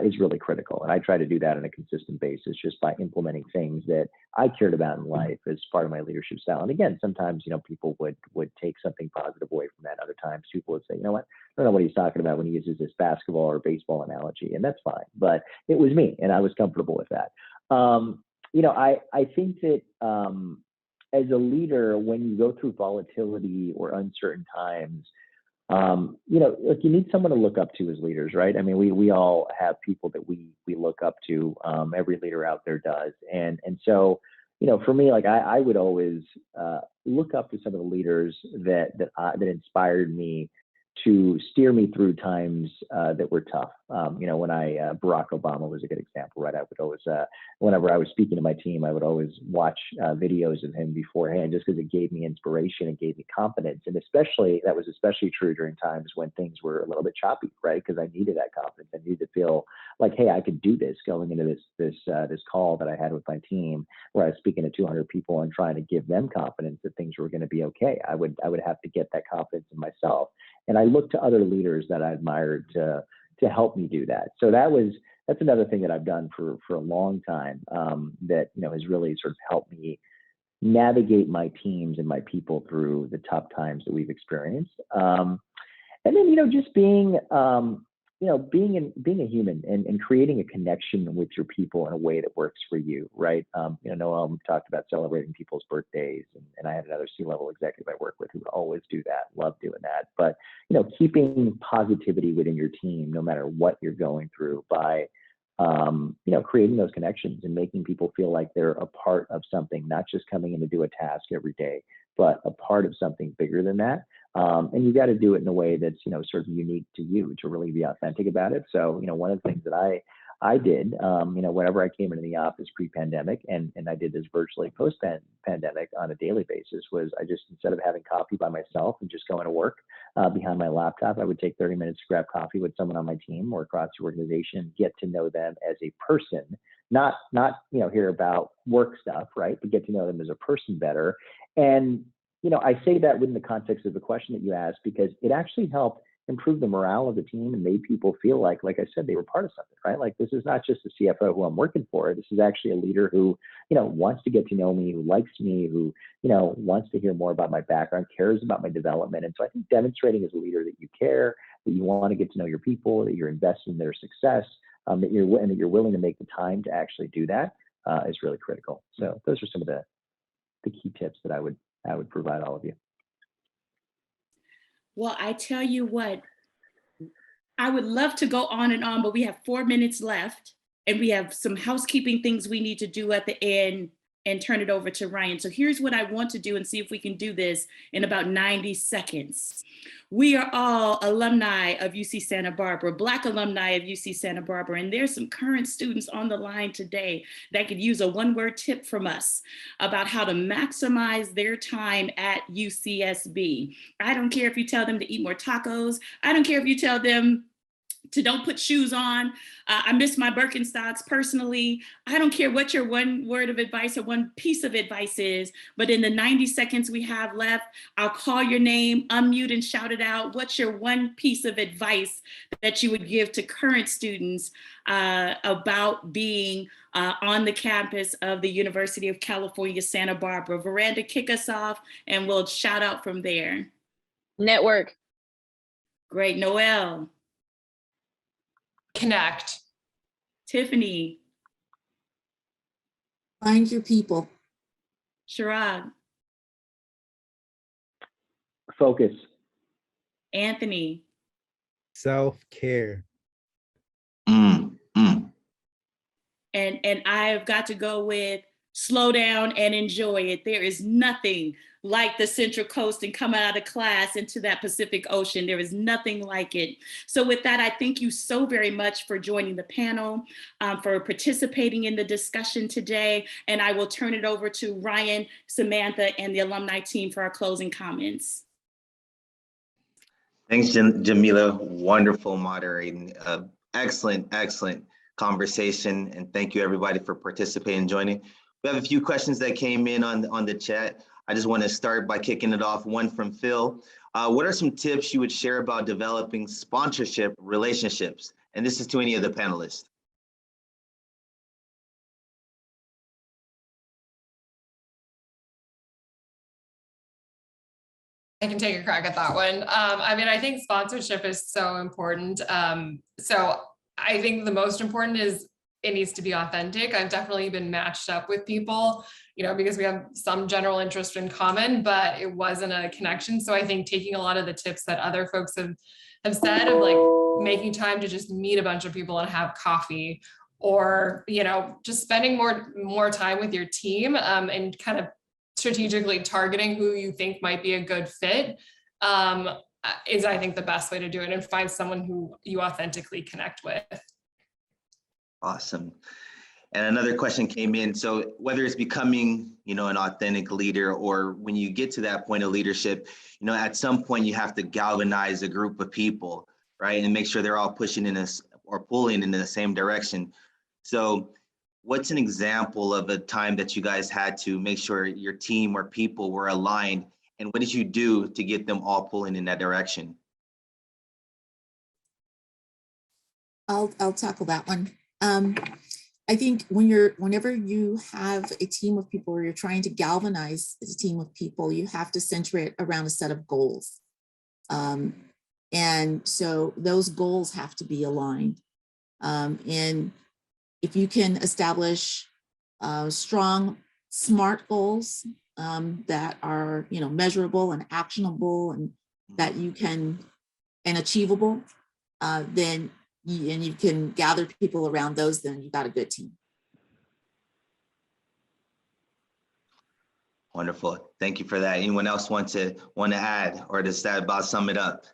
S7: is really critical. And I try to do that on a consistent basis, just by implementing things that I cared about in life as part of my leadership style. And again, sometimes, you know, people would take something positive away from that. Other times people would say, you know what, I don't know what he's talking about when he uses this basketball or baseball analogy. And that's fine. But it was me, and I was comfortable with that. You know, I think that as a leader, when you go through volatility or uncertain times, you know, like, you need someone to look up to as leaders, right? I mean, we all have people that we look up to. Every leader out there does. And so, you know, for me, like, I would always look up to some of the leaders that inspired me to steer me through times that were tough. You know, when Barack Obama was a good example, right? I would always, whenever I was speaking to my team, I would always watch videos of him beforehand, just because it gave me inspiration and gave me confidence. And that was especially true during times when things were a little bit choppy, right? Because I needed that confidence. I needed to feel like, hey, I could do this, going into this call that I had with my team, where I was speaking to 200 people and trying to give them confidence that things were going to be okay. I would have to get that confidence in myself. And I looked to other leaders that I admired to help me do that. So that's another thing that I've done for a long time, that, you know, has really sort of helped me navigate my teams and my people through the tough times that we've experienced. And then, you know, just being being a human and creating a connection with your people in a way that works for you, right? Noel talked about celebrating people's birthdays, and I had another C-level executive I work with who would always do that, love doing that. But, keeping positivity within your team, no matter what you're going through, by, creating those connections and making people feel like they're a part of something, not just coming in to do a task every day, but a part of something bigger than that. And you got to do it in a way that's, sort of unique to you to really be authentic about it. So, one of the things that I did, whenever I came into the office pre-pandemic, and I did this virtually post-pandemic on a daily basis, was I just, instead of having coffee by myself and just going to work behind my laptop, I would take 30 minutes to grab coffee with someone on my team or across the organization, get to know them as a person, not hear about work stuff, right? But get to know them as a person better. And I say that within the context of the question that you asked, because it actually helped improve the morale of the team and made people feel like I said, they were part of something, right? Like, this is not just a CFO who I'm working for. This is actually a leader who, wants to get to know me, who likes me, who, wants to hear more about my background, cares about my development. And so I think demonstrating as a leader that you care, that you want to get to know your people, that you're invested in their success, that you're willing to make the time to actually do that is really critical. So those are some of the key tips that I would provide all of you.
S3: Well, I tell you what, I would love to go on and on, but we have 4 minutes left, and we have some housekeeping things we need to do at the end and turn it over to Ryan. So here's what I want to do, and see if we can do this in about 90 seconds. We are all alumni of UC Santa Barbara, Black alumni of UC Santa Barbara, and there's some current students on the line today that could use a one-word tip from us about how to maximize their time at UCSB. I don't care if you tell them to eat more tacos. I don't care if you tell them to don't put shoes on. I miss my Birkenstocks personally. I don't care what your one word of advice or one piece of advice is, but in the 90 seconds we have left, I'll call your name, unmute and shout it out. What's your one piece of advice that you would give to current students about being on the campus of the University of California, Santa Barbara? Miranda, kick us off and we'll shout out from there.
S4: Network.
S3: Great. Noel.
S8: Connect.
S3: Tiffany.
S5: Find your people.
S3: Sharad.
S7: Focus.
S3: Anthony.
S6: Self-care.
S3: And I've got to go with slow down and enjoy it. There is nothing like the Central Coast and coming out of class into that Pacific Ocean. There is nothing like it. So with that, I thank you so very much for joining the panel, for participating in the discussion today. And I will turn it over to Ryan, Samantha, and the alumni team for our closing comments.
S2: Thanks, Jamila. Wonderful moderating. Excellent conversation. And thank you everybody for participating and joining. We have a few questions that came in on the chat. I just want to start by kicking it off. One from Phil. What are some tips you would share about developing sponsorship relationships? And this is to any of the panelists.
S8: I can take a crack at that one. I think sponsorship is so important. So I think the most important is it needs to be authentic. I've definitely been matched up with people, because we have some general interest in common, but it wasn't a connection. So I think taking a lot of the tips that other folks have said of like making time to just meet a bunch of people and have coffee, or, just spending more time with your team and kind of strategically targeting who you think might be a good fit is, I think, the best way to do it, and find someone who you authentically connect with.
S2: Awesome. And another question came in. So whether it's becoming, an authentic leader, or when you get to that point of leadership, at some point you have to galvanize a group of people, right? And make sure they're all pushing in us or pulling in the same direction. So what's an example of a time that you guys had to make sure your team or people were aligned? And what did you do to get them all pulling in that direction?
S5: I'll tackle that one. I think whenever you have a team of people, or you're trying to galvanize a team of people, you have to center it around a set of goals. And so those goals have to be aligned. And if you can establish strong, smart goals that are, measurable and actionable and that you can, and achievable, then you can gather people around those, then you've got a good team.
S2: Wonderful. Thank you for that. Anyone else want to add, or does that about sum it up?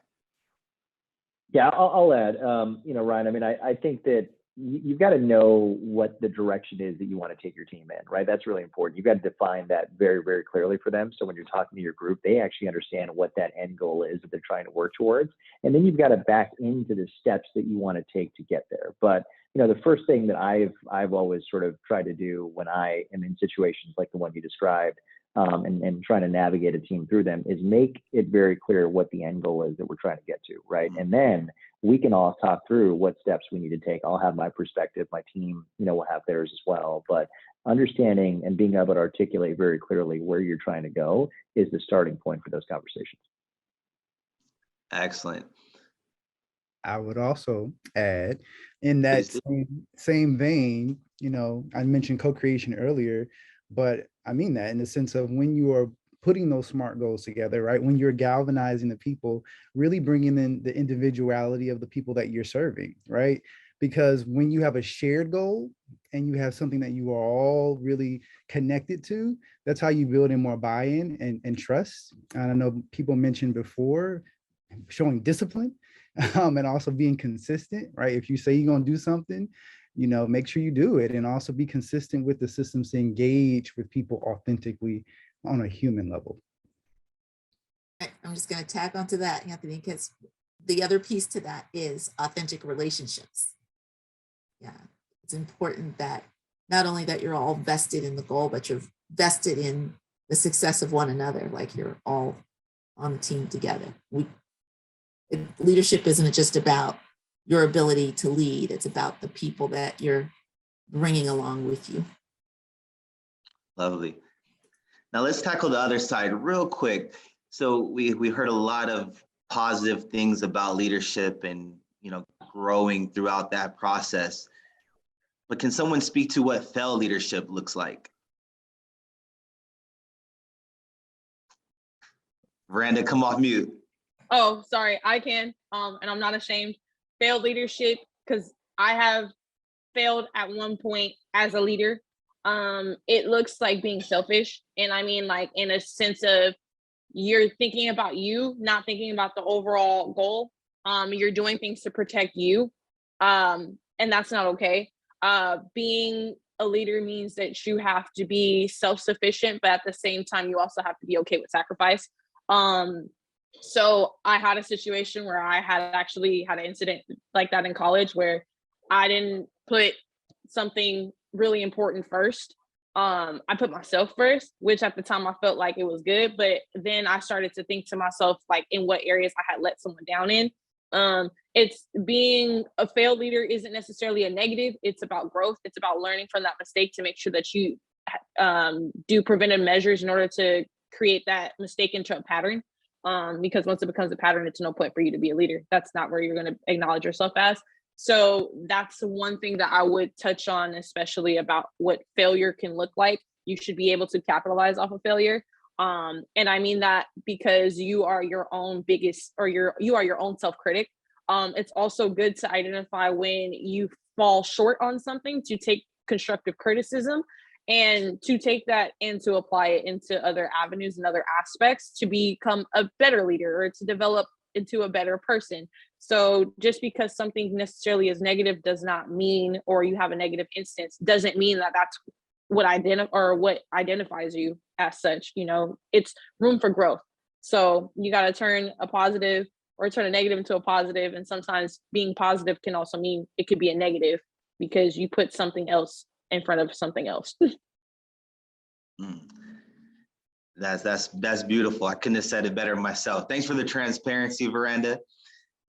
S7: Yeah, I'll add. Ryan, I mean, I think that you've got to know what the direction is that you want to take your team in, right? That's really important. You've got to define that very, very clearly for them. So when you're talking to your group, they actually understand what that end goal is that they're trying to work towards. And then you've got to back into the steps that you want to take to get there. But, the first thing that I've always sort of tried to do when I am in situations like the one you described, and trying to navigate a team through them, is make it very clear what the end goal is that we're trying to get to, right? And then we can all talk through what steps we need to take. I'll have my perspective, my team, will have theirs as well. But understanding and being able to articulate very clearly where you're trying to go is the starting point for those conversations.
S2: Excellent.
S6: I would also add, in that same vein, I mentioned co-creation earlier, but I mean that in the sense of when you are putting those SMART goals together, right? When you're galvanizing the people, really bringing in the individuality of the people that you're serving, right? Because when you have a shared goal and you have something that you are all really connected to, that's how you build in more buy-in and trust. And I know people mentioned before, showing discipline and also being consistent, right? If you say you're going to do something, make sure you do it, and also be consistent with the systems to engage with people authentically on a human level.
S5: I'm just going to tag onto that, Anthony, because the other piece to that is authentic relationships. Yeah, it's important that not only that you're all vested in the goal, but you're vested in the success of one another, like you're all on the team together. Leadership isn't just about your ability to lead, it's about the people that you're bringing along with you.
S2: Lovely. Now let's tackle the other side real quick. So we heard a lot of positive things about leadership and growing throughout that process. But can someone speak to what failed leadership looks like? Miranda, come off mute.
S4: Oh, sorry, I can, and I'm not ashamed. Failed leadership, because I have failed at one point as a leader. It looks like being selfish, and I mean, like, in a sense of you're thinking about you, not thinking about the overall goal. You're doing things to protect you, and that's not okay. Being a leader means that you have to be self-sufficient, but at the same time, you also have to be okay with sacrifice. So I had a situation where I had actually had an incident like that in college where I didn't put something really important first. I put myself first, which at the time I felt like it was good, but then I started to think to myself, like, in what areas I had let someone down in. It's being a failed leader isn't necessarily a negative. It's about growth. It's about learning from that mistake to make sure that you do preventive measures in order to create that mistake into a pattern. Because once it becomes a pattern, it's no point for you to be a leader. That's not where you're going to acknowledge yourself as. So that's one thing that I would touch on, especially about what failure can look like. You should be able to capitalize off of failure. And I mean that because you are your own biggest, or you are your own self-critic. It's also good to identify when you fall short on something, to take constructive criticism and to take that and to apply it into other avenues and other aspects to become a better leader or to develop into a better person. So just because something necessarily is negative does not mean, or you have a negative instance, doesn't mean that that's what identifies you as such. It's room for growth. So you got to turn a positive or turn a negative into a positive. And sometimes being positive can also mean it could be a negative because you put something else in front of something else.
S2: That's beautiful. I couldn't have said it better myself. Thanks for the transparency, Miranda.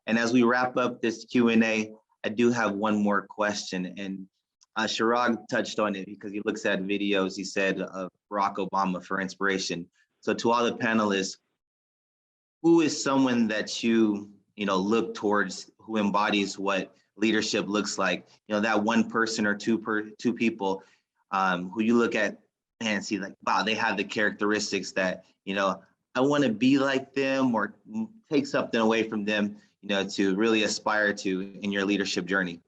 S2: And as we wrap up this Q&A, I do have one more question. And Chirag touched on it because he looks at videos, he said, of Barack Obama for inspiration. So to all the panelists, who is someone that you look towards who embodies what leadership looks like. That one person or two people who you look at and see like, wow, they have the characteristics that, I want to be like them, or take something away from them, to really aspire to in your leadership journey.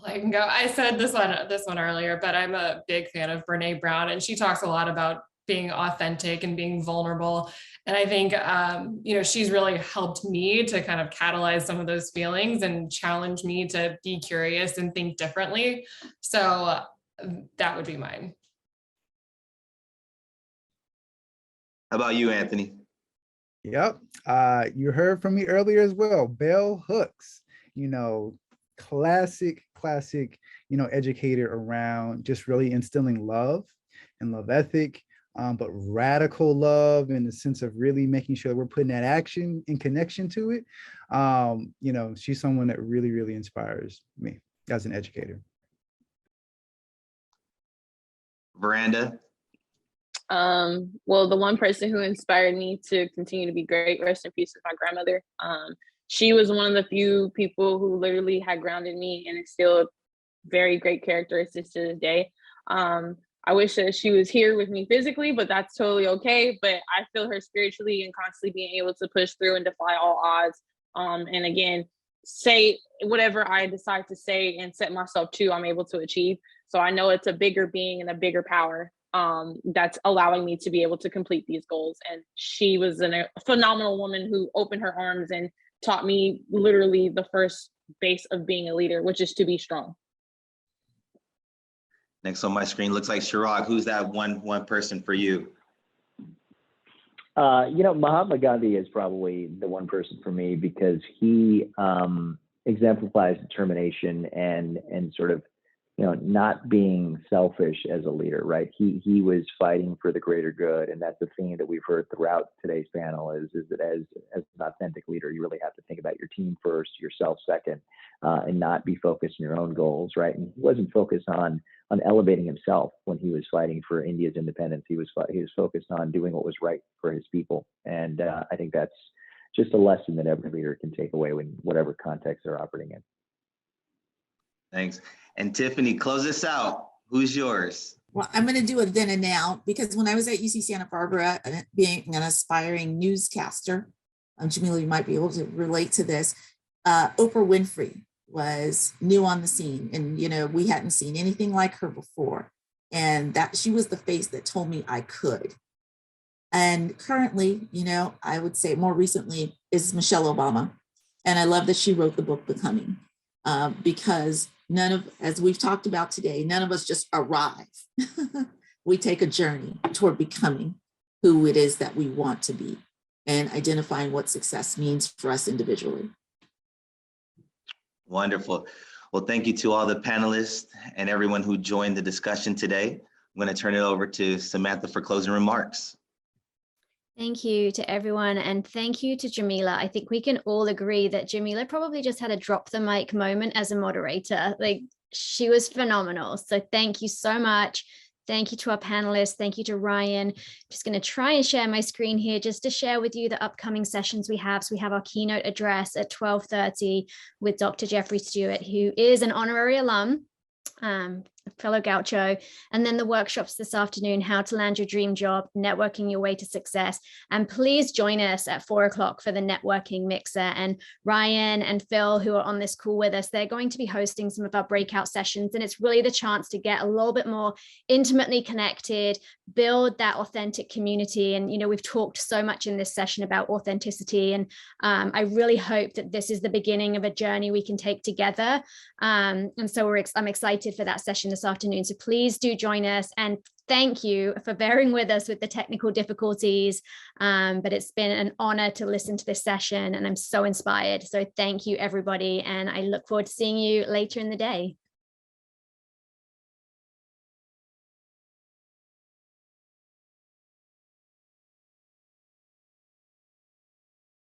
S8: I can go. I said this one earlier, but I'm a big fan of Brene Brown, and she talks a lot about being authentic and being vulnerable. And I think, she's really helped me to kind of catalyze some of those feelings and challenge me to be curious and think differently. So that would be mine.
S2: How about you, Anthony?
S6: Yep. You heard from me earlier as well. Bell Hooks, classic, educator around just really instilling love and love ethic, but radical love in the sense of really making sure we're putting that action and connection to it. She's someone that really, really inspires me as an educator.
S2: Miranda?
S4: Well, the one person who inspired me to continue to be great, rest in peace, is my grandmother. She was one of the few people who literally had grounded me and instilled very great characteristics to this day. I wish that she was here with me physically, but that's totally okay. But I feel her spiritually and constantly being able to push through and defy all odds. And again, say whatever I decide to say and set myself to, I'm able to achieve. So I know it's a bigger being and a bigger power that's allowing me to be able to complete these goals. And she was a phenomenal woman who opened her arms and taught me literally the first base of being a leader, which is to be strong.
S2: Next on my screen looks like Chirag. Who's that one person for you?
S7: Mahatma Gandhi is probably the one person for me, because he exemplifies determination and sort of, not being selfish as a leader, right? He was fighting for the greater good. And that's a theme that we've heard throughout today's panel is that as an authentic leader, you really have to think about your team first, yourself second, and not be focused on your own goals, right? And he wasn't focused on elevating himself when he was fighting for India's independence. He was focused on doing what was right for his people. And I think that's just a lesson that every leader can take away in whatever context they're operating in.
S2: Thanks. And Tiffany, close us out. Who's yours?
S5: Well, I'm going to do a then and now, because when I was at UC Santa Barbara, being an aspiring newscaster, Jamila, you might be able to relate to this. Oprah Winfrey was new on the scene, and we hadn't seen anything like her before, and that she was the face that told me I could. And currently, I would say more recently is Michelle Obama, and I love that she wrote the book Becoming, because as we've talked about today, none of us just arrive. We take a journey toward becoming who it is that we want to be and identifying what success means for us individually.
S2: Wonderful. Well, thank you to all the panelists and everyone who joined the discussion today. I'm going to turn it over to Samantha for closing remarks.
S1: Thank you to everyone, and thank you to Jamila. I think we can all agree that Jamila probably just had a drop the mic moment as a moderator. Like, she was phenomenal. So thank you so much. Thank you to our panelists. Thank you to Ryan. Just going to try and share my screen here just to share with you the upcoming sessions we have. So we have our keynote address at 12:30 with Dr. Jeffrey Stewart, who is an honorary alum, fellow Gaucho, and then the workshops this afternoon, how to land your dream job, networking your way to success. And please join us at 4 o'clock for the networking mixer. And Ryan and Phil, who are on this call with us, they're going to be hosting some of our breakout sessions. And it's really the chance to get a little bit more intimately connected, build that authentic community. And, we've talked so much in this session about authenticity. And I really hope that this is the beginning of a journey we can take together. And so I'm excited for that session this afternoon. So please do join us, and thank you for bearing with us with the technical difficulties. But it's been an honor to listen to this session, and I'm so inspired. So thank you, everybody. And I look forward to seeing you later in the day.